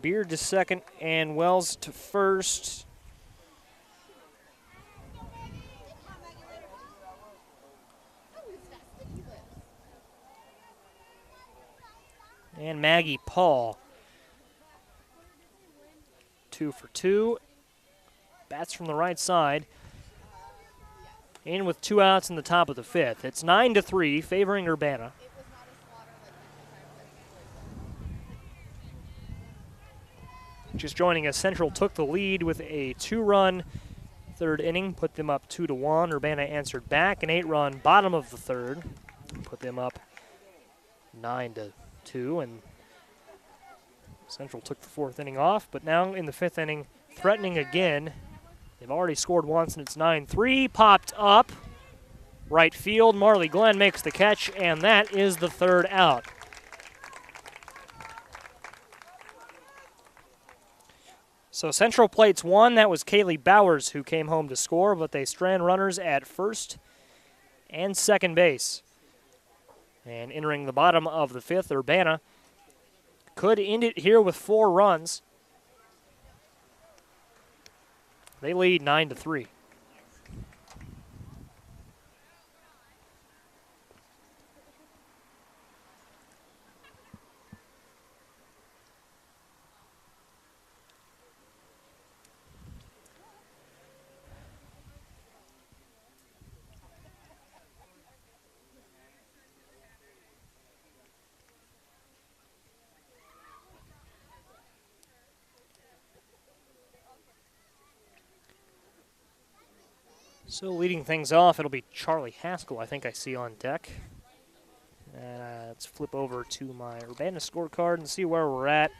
Speaker 1: Beard to second and Wells to first. And Maggie Paul, 2 for 2. Bats from the right side. in with 2 outs in the top of the 5th. It's 9-3, favoring Urbana. Just joining us, Central took the lead with a 2-run 3rd inning, put them up 2-1. Urbana answered back, an 8-run bottom of the 3rd, put them up 9-2, and Central took the 4th inning off, but now in the 5th inning, threatening again. They've already scored once, and it's 9-3, popped up. Right field, Marley Glenn makes the catch, and that is the 3rd out. So Central plates one. That was Kaylee Bowers who came home to score, but they strand runners at first and second base. And entering the bottom of the 5th, Urbana could end it here with 4 runs. They lead 9-3. So leading things off, it'll be Charlie Haskell, I think I see on deck. Let's flip over to my Urbana scorecard and see where we're at.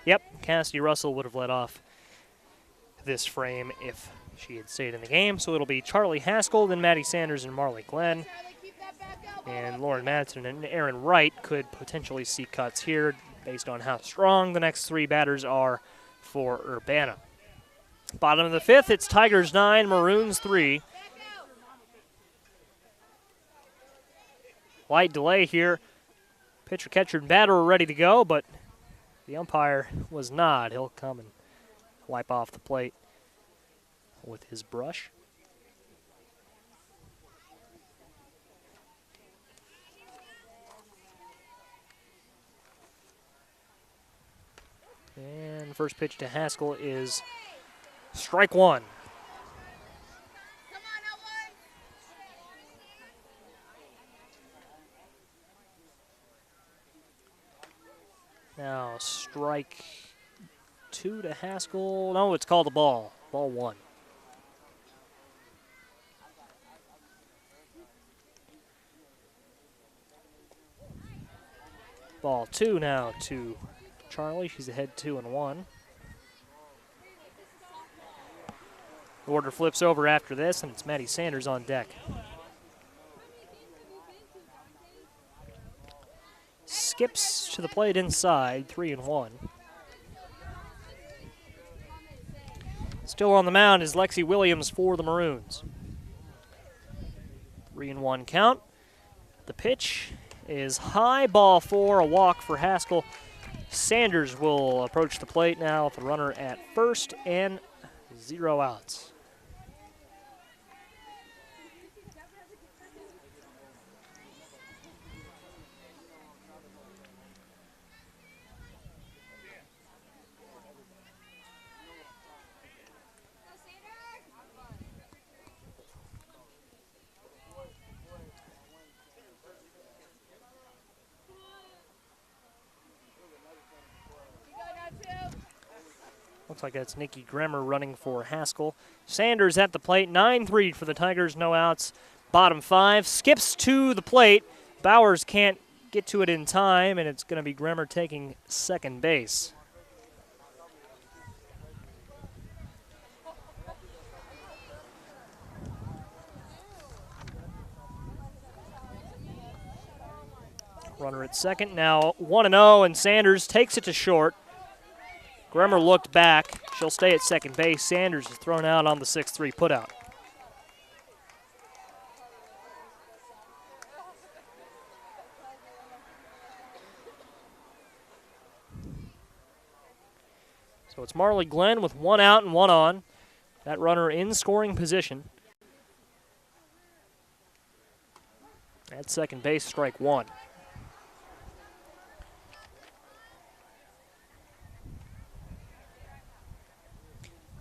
Speaker 1: Yep, Cassidy Russell would have led off this frame if she had stayed in the game. So it'll be Charlie Haskell, then Maddie Sanders and Marley Glenn. And Lauren Madsen and Aaron Wright could potentially see cuts here based on how strong the next 3 batters are for Urbana. Bottom of the 5th, it's Tigers 9, Maroons 3. Light delay here. Pitcher, catcher, and batter were ready to go, but the umpire was not. He'll come and wipe off the plate with his brush. And first pitch to Haskell is strike 1. Now strike 2 to Haskell. No, it's called a ball. Ball 1. Ball 2 now to Charlie. She's ahead 2-1. The order flips over after this, and it's Maddie Sanders on deck. Skips to the plate inside, 3-1. Still on the mound is Lexi Williams for the Maroons. 3-1 count. The pitch is high, ball 4, a walk for Haskell. Sanders will approach the plate now with a runner at first and 0 outs. Looks like that's Nikki Gremmer running for Haskell. Sanders at the plate, 9-3 for the Tigers, no outs. Bottom 5, skips to the plate. Bowers can't get to it in time, and it's going to be Gremmer taking second base. Runner at second, now 1-0, and Sanders takes it to short. Gremmer looked back. She'll stay at second base. Sanders is thrown out on the 6-3 putout. So it's Marley Glenn with 1 out and 1 on. That runner in scoring position. At second base, strike 1.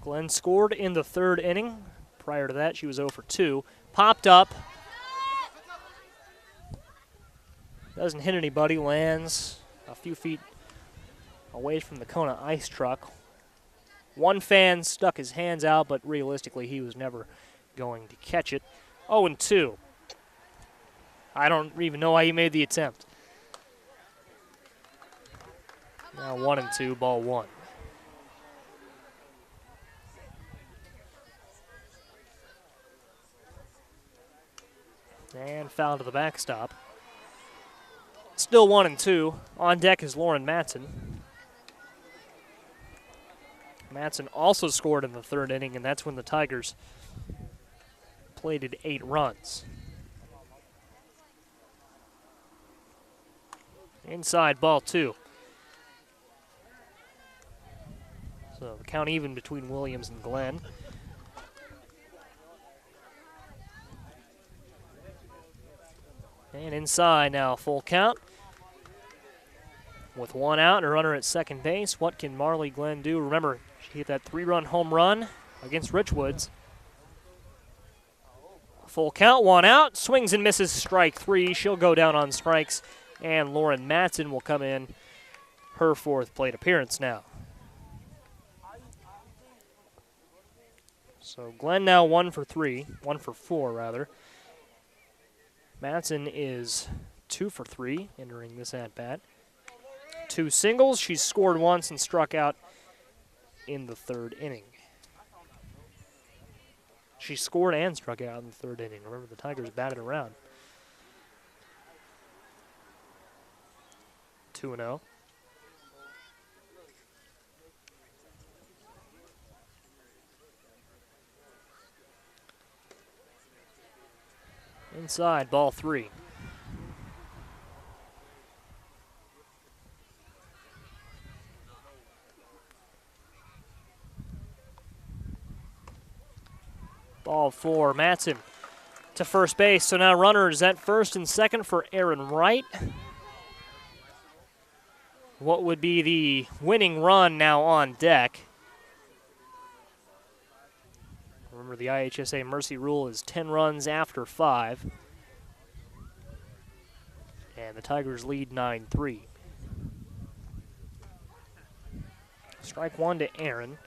Speaker 1: Glenn scored in the 3rd inning. Prior to that, she was 0 for 2. Popped up. Doesn't hit anybody, lands a few feet away from the Kona ice truck. One fan stuck his hands out, but realistically he was never going to catch it. 0-2. I don't even know why he made the attempt. Now 1-2, ball one. And foul to the backstop. Still 1-2. On deck is Lauren Matson. Matson also scored in the third inning, and that's when the Tigers plated 8 runs. Inside, ball 2. So the count even between Williams and Glenn. And inside now, full count. With 1 out and a runner at second base, what can Marley Glenn do? Remember, she hit that 3-run home run against Richwoods. Full count, 1 out, swings and misses, strike 3. She'll go down on strikes, and Lauren Matson will come in, her 4th plate appearance now. So Glenn now 1 for 4 rather. Matson is 2 for 3 entering this at-bat. 2 singles. She's scored once and struck out in the 3rd inning. She scored and struck out in the 3rd inning. Remember, the Tigers batted around. 2-0. Inside, ball 3. Ball 4, Matson to first base. So now runners at first and second for Aaron Wright. What would be the winning run now on deck? Remember, the IHSA mercy rule is 10 runs after 5. And the Tigers lead 9-3. Strike 1 to Aaron.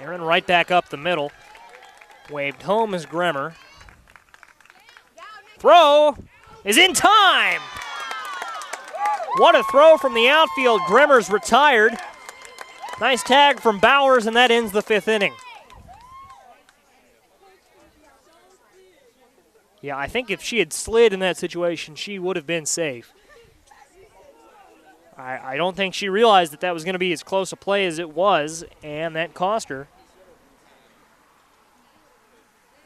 Speaker 1: Aaron right back up the middle. Waved home is Bremer. Throw is in time. What a throw from the outfield. Bremer's retired. Nice tag from Bowers, and that ends the 5th inning. Yeah, I think if she had slid in that situation, she would have been safe. I don't think she realized that that was going to be as close a play as it was, and that cost her.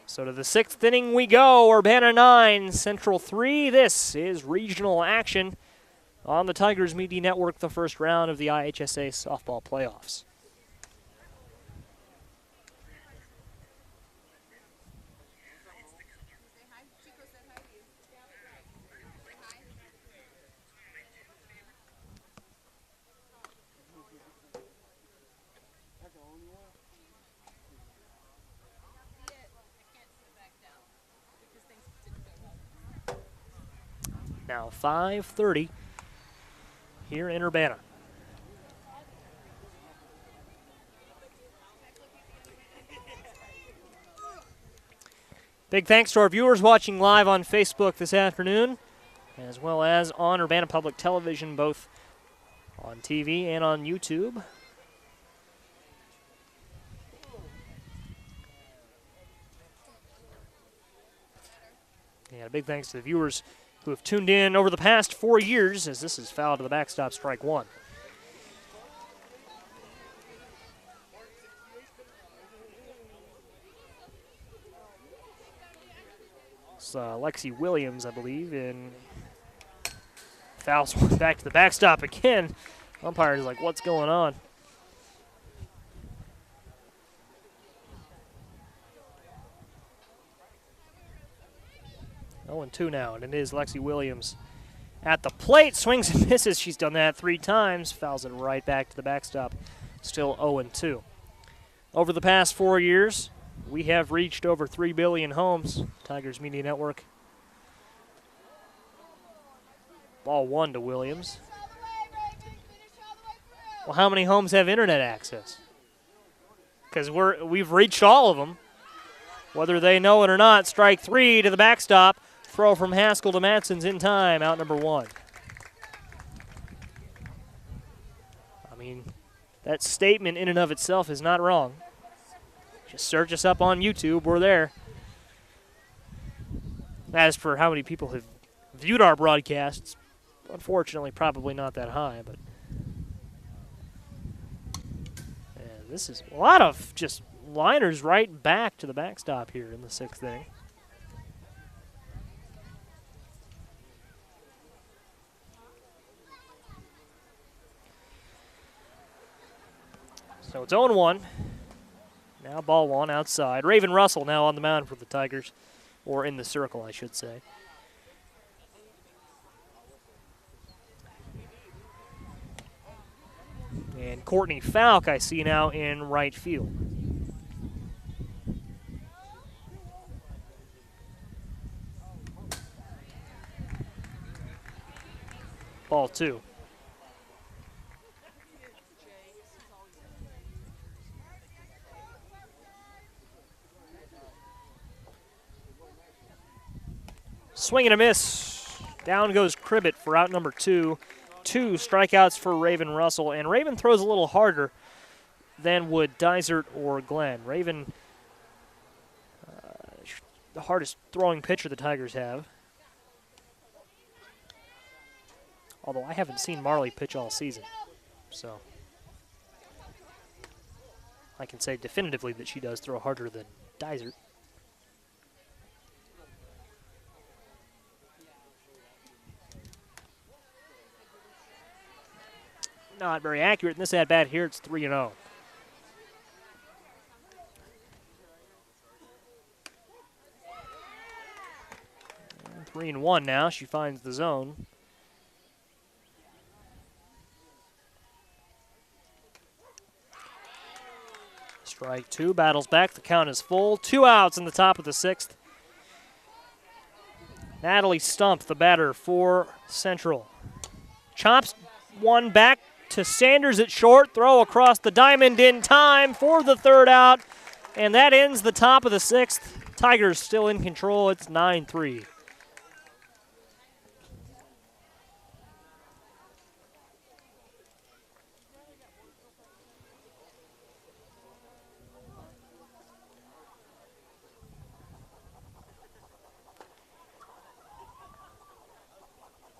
Speaker 1: So to the 6th inning we go. Urbana 9, Central 3. This is regional action on the Tigers Media Network, the first round of the IHSA softball playoffs. Now 5:30 here in Urbana. Big thanks to our viewers watching live on Facebook this afternoon, as well as on Urbana Public Television, both on TV and on YouTube. And a big thanks to the viewers who have tuned in over the past 4 years, as this is foul to the backstop, strike 1. It's Lexi Williams, I believe, and fouls one back to the backstop again. Umpire is like, what's going on? 0-2 now, and it is Lexi Williams at the plate. Swings and misses. She's done that 3 times. Fouls it right back to the backstop. Still 0-2. Over the past 4 years, we have reached over 3 billion homes. Tigers Media Network. Ball 1 to Williams. Well, how many homes have internet access? Because we've reached all of them. Whether they know it or not, strike 3 to the backstop. Throw from Haskell to Matson's in time, out number 1. I mean, that statement in and of itself is not wrong. Just search us up on YouTube, we're there. As for how many people have viewed our broadcasts, unfortunately probably not that high, but this is a lot of just liners right back to the backstop here in the 6th inning. So it's 0-1. Now ball 1 outside. Raven Russell now on the mound for the Tigers, or in the circle, I should say. And Courtney Falk I see now in right field. Ball 2. Swing and a miss. Down goes Cribbett for out number 2. 2 strikeouts for Raven Russell, and Raven throws a little harder than would Dysert or Glenn. Raven, the hardest throwing pitcher the Tigers have. Although I haven't seen Marley pitch all season, so I can say definitively that she does throw harder than Dysert. Not very accurate in this at-bat here. It's 3-0. 3-1 now. She finds the zone. Strike 2, battles back. The count is full. 2 outs in the top of the 6th. Natalie Stump, the batter for Central. Chops one back to Sanders at short. Throw across the diamond in time for the 3rd out. And that ends the top of the 6th. Tigers still in control. It's 9-3.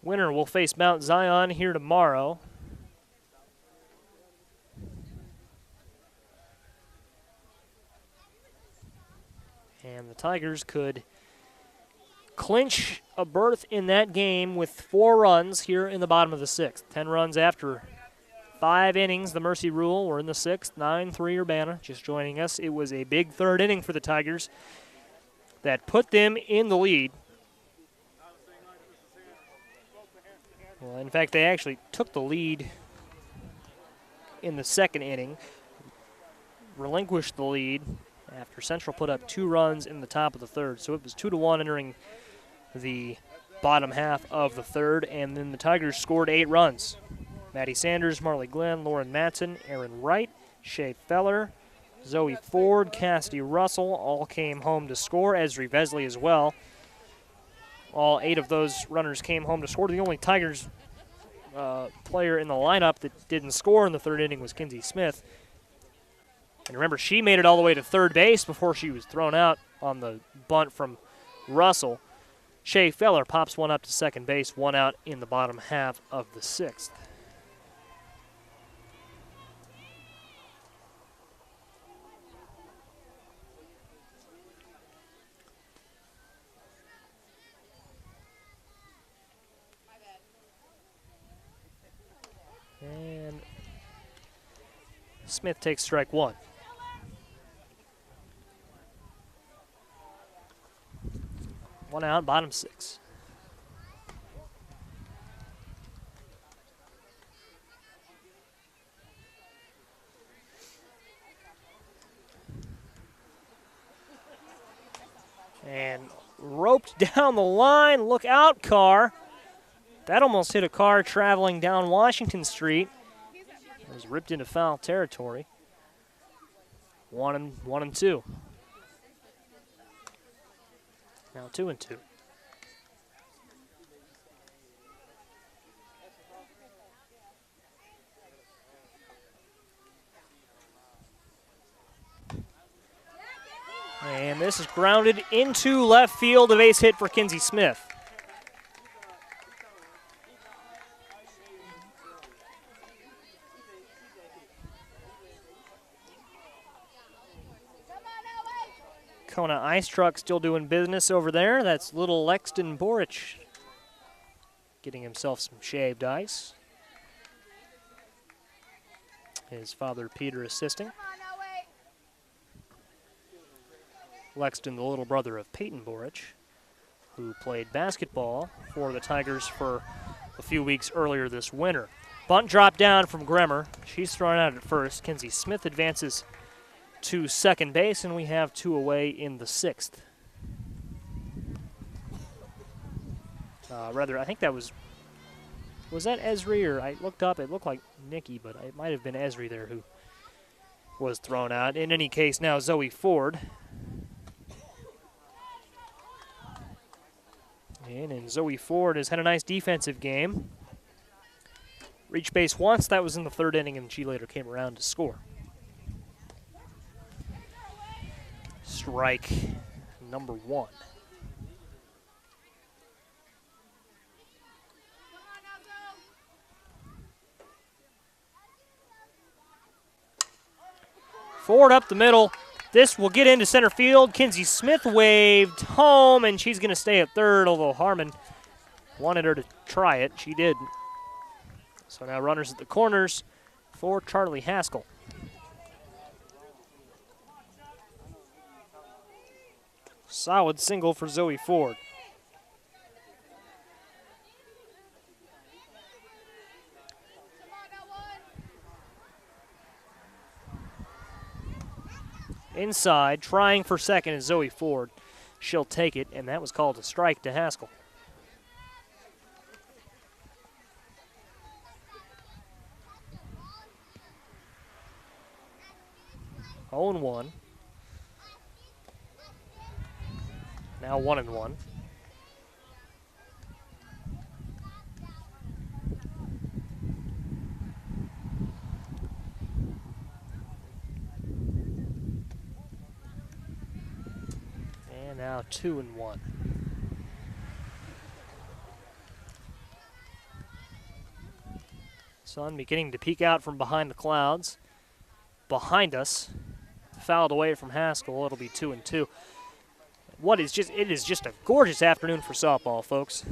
Speaker 1: Winner will face Mount Zion here tomorrow. And the Tigers could clinch a berth in that game with 4 runs here in the bottom of the 6th. 10 runs after 5 innings, the Mercy Rule. We're in the 6th, 9-3 Urbana. Just joining us. It was a big 3rd inning for the Tigers that put them in the lead. Well, in fact, they actually took the lead in the 2nd inning, relinquished the lead after Central put up 2 runs in the top of the 3rd. So it was 2-1 entering the bottom half of the 3rd, and then the Tigers scored 8 runs. Maddie Sanders, Marley Glenn, Lauren Matson, Aaron Wright, Shay Feller, Zoe Ford, Cassidy Russell all came home to score. Esri Vesley as well. All 8 of those runners came home to score. The only Tigers player in the lineup that didn't score in the 3rd inning was Kinsey Smith. And remember, she made it all the way to 3rd base before she was thrown out on the bunt from Russell. Shay Feller pops one up to 2nd base, 1 out in the bottom half of the 6th. And Smith takes strike 1. One out, bottom 6. And roped down the line. Look out, car. That almost hit a car traveling down Washington Street. It was ripped into foul territory. 1-2. Now 2-2. And this is grounded into left field, a base hit for Kinsey Smith. Kona Ice Truck still doing business over there. That's little Lexton Boric getting himself some shaved ice. His father Peter assisting. Lexton, the little brother of Peyton Boric, who played basketball for the Tigers for a few weeks earlier this winter. Bunt dropped down from Gremmer. She's thrown out at first. Kinsey Smith advances to second base, and we have 2 away in the 6th. I think that was that Esri, or I looked up, it looked like Nikki, but it might have been Esri there who was thrown out. In any case, now Zoe Ford. And Zoe Ford has had a nice defensive game. Reached base once, that was in the 3rd inning, and she later came around to score. Strike number 1. Ford up the middle. This will get into center field. Kinsey Smith waved home, and she's going to stay at third, although Harmon wanted her to try it. She did. So now runners at the corners for Charlie Haskell. Solid single for Zoe Ford. Inside, trying for second is Zoe Ford. She'll take it, and that was called a strike to Haskell. Oh and 1. Now 1-1. And now 2-1. Sun beginning to peek out from behind the clouds. Behind us, fouled away from Haskell. It'll be 2-2. It is just a gorgeous afternoon for softball, folks.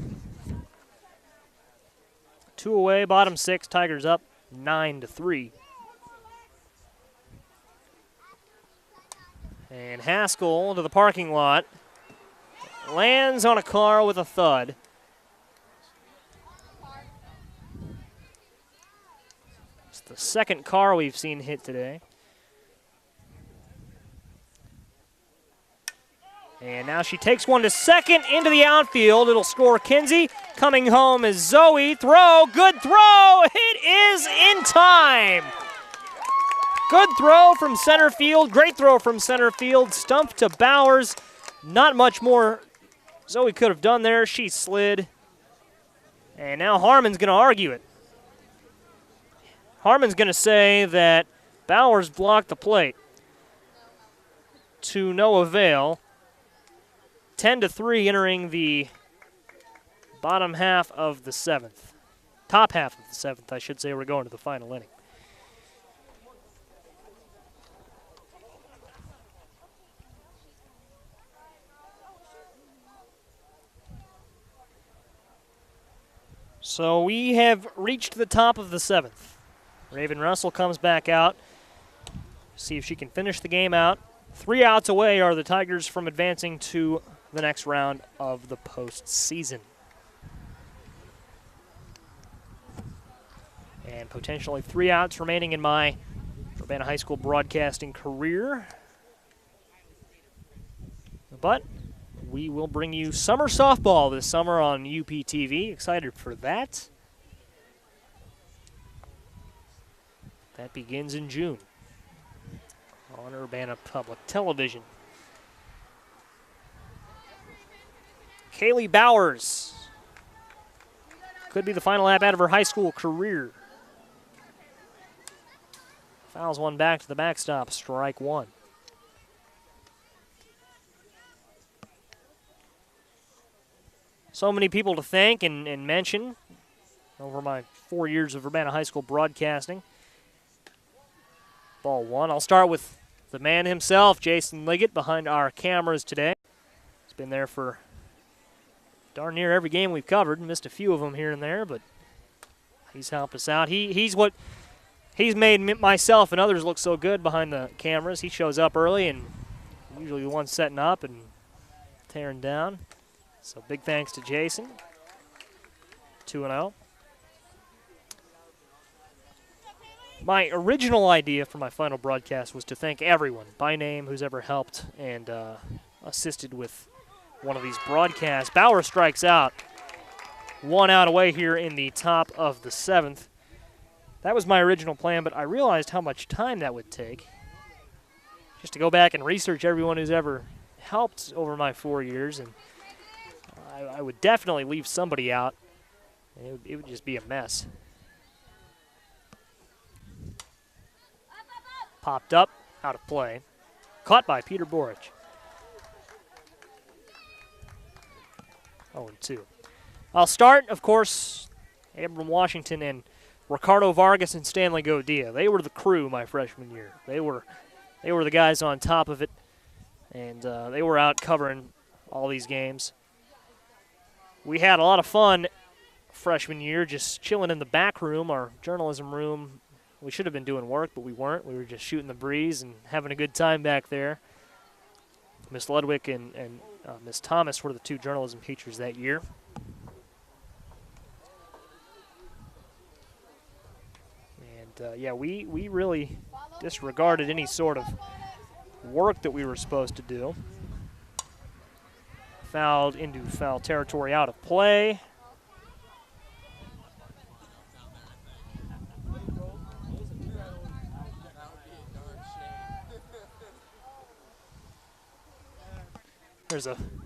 Speaker 1: 2 away, bottom 6, Tigers up 9-3. And Haskell to the parking lot. Lands on a car with a thud. It's the second car we've seen hit today. And now she takes one to second into the outfield. It'll score Kinsey. Coming home is Zoe. Throw, good throw. It is in time. Good throw from center field. Great throw from center field. Stump to Bowers. Not much more Zoe could have done there. She slid. And now Harmon's going to argue it. Harmon's going to say that Bowers blocked the plate. To no avail. 10-3 entering the bottom half of the 7th. Top half of the 7th, I should say. We're going to the final inning. So we have reached the top of the 7th. Raven Russell comes back out. See if she can finish the game out. 3 outs away are the Tigers from advancing to the next round of the postseason. And potentially 3 outs remaining in my Urbana High School broadcasting career. But we will bring you summer softball this summer on UPTV. Excited for that. That begins in June on Urbana Public Television. Kaylee Bowers could be the final at-bat of her high school career. Fouls one back to the backstop, strike one. So many people to thank and mention over my 4 years of Urbana High School broadcasting. Ball one. I'll start with the man himself, Jason Liggett, behind our cameras today. He's been there for darn near every game we've covered. Missed a few of them here and there, but he's helped us out. He's made myself and others look so good behind the cameras. He shows up early and usually the one setting up and tearing down. So big thanks to Jason. 2-0. My original idea for my final broadcast was to thank everyone by name who's ever helped and assisted with one of these broadcasts. Bauer strikes out. 1 out away here in the top of the 7th. That was my original plan, but I realized how much time that would take just to go back and research everyone who's ever helped over my 4 years, and I would definitely leave somebody out, and it would just be a mess. Popped up, out of play. Caught by Peter Borich. 0-2. I'll start, of course, Abram Washington and Ricardo Vargas and Stanley Godia. They were the crew my freshman year. They were the guys on top of it, and they were out covering all these games. We had a lot of fun freshman year just chilling in the back room, our journalism room. We should have been doing work, but we weren't. We were just shooting the breeze and having a good time back there. Miss Ludwig and Miss Thomas were the 2 journalism teachers that year. And, yeah, we really disregarded any sort of work that we were supposed to do. Fouled into foul territory, out of play.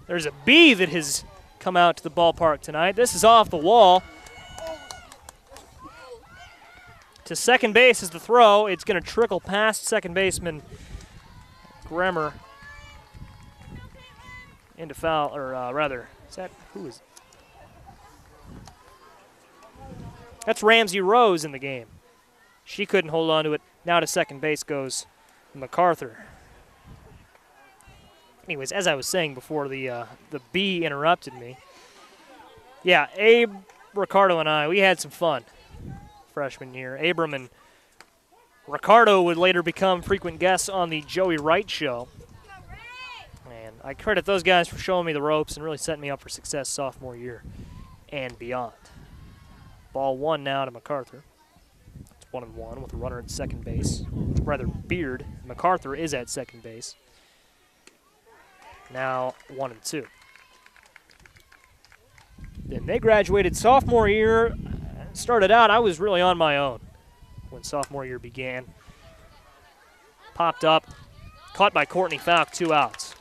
Speaker 1: There's a bee that has come out to the ballpark tonight. This is off the wall. To second base is the throw. It's going to trickle past second baseman Gremmer into foul, or rather, is that, who is? That's Ramsey Rose in the game. She couldn't hold on to it. Now to second base goes MacArthur. Anyways, as I was saying before the bee interrupted me, yeah, Abe, Ricardo, and I, we had some fun freshman year. Abram and Ricardo would later become frequent guests on the Joey Wright Show. And I credit those guys for showing me the ropes and really setting me up for success sophomore year and beyond. Ball one now to MacArthur. It's 1-1 with a runner at second base. Rather, Beard. MacArthur is at second base. Now 1-2. Then they graduated sophomore year. Started out, I was really on my own when sophomore year began. Popped up, caught by Courtney Falk, 2 outs.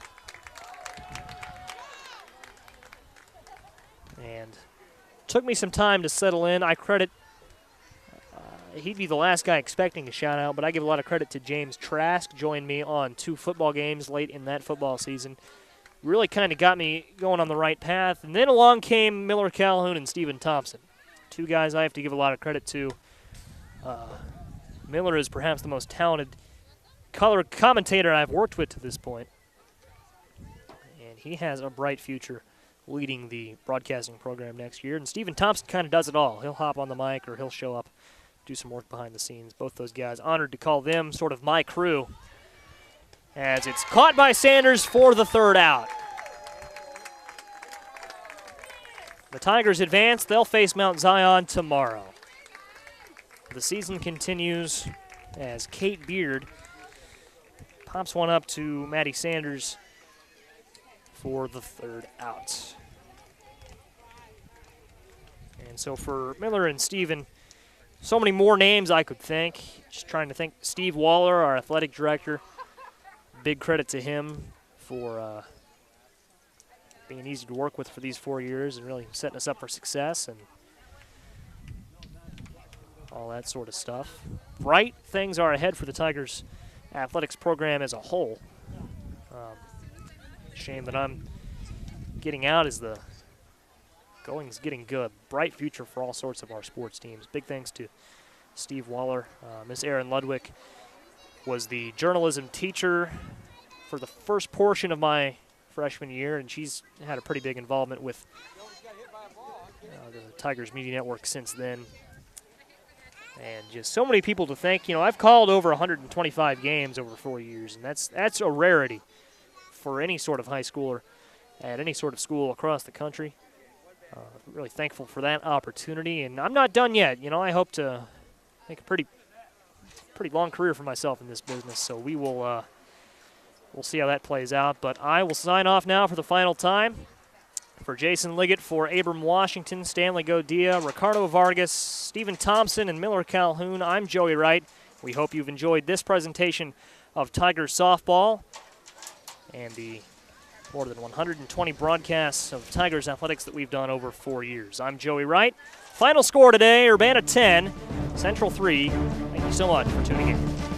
Speaker 1: And took me some time to settle in. I credit, he'd be the last guy expecting a shout out, but I give a lot of credit to James Trask. Joined me on 2 football games late in that football season. Really kind of got me going on the right path. And then along came Miller Calhoun and Stephen Thompson. 2 guys I have to give a lot of credit to. Miller is perhaps the most talented color commentator I've worked with to this point. And he has a bright future leading the broadcasting program next year. And Stephen Thompson kind of does it all. He'll hop on the mic or he'll show up, do some work behind the scenes. Both those guys, honored to call them sort of my crew. As it's caught by Sanders for the 3rd out. The Tigers advance. They'll face Mount Zion tomorrow. The season continues as Kate Beard pops one up to Maddie Sanders for the third out. And so for Miller and Steven, so many more names I could thank. Just trying to thank Steve Waller, our athletic director. Big credit to him for being easy to work with for these 4 years and really setting us up for success and all that sort of stuff. Bright things are ahead for the Tigers athletics program as a whole. Shame that I'm getting out as the going's getting good. Bright future for all sorts of our sports teams. Big thanks to Steve Waller. Miss Erin Ludwig was the journalism teacher for the first portion of my freshman year, and she's had a pretty big involvement with the Tigers Media Network since then. And just so many people to thank. You know, I've called over 125 games over 4 years, and that's a rarity for any sort of high schooler at any sort of school across the country. Really thankful for that opportunity, and I'm not done yet. You know, I hope to make a pretty long career for myself in this business, so we will we'll see how that plays out. But I will sign off now for the final time. For Jason Liggett, for Abram Washington, Stanley Godia, Ricardo Vargas, Stephen Thompson, and Miller Calhoun, I'm Joey Wright. We hope you've enjoyed this presentation of Tigers softball and the more than 120 broadcasts of Tigers athletics that we've done over 4 years. I'm Joey Wright. Final score today, Urbana 10, Central 3. Thank you so much for tuning in.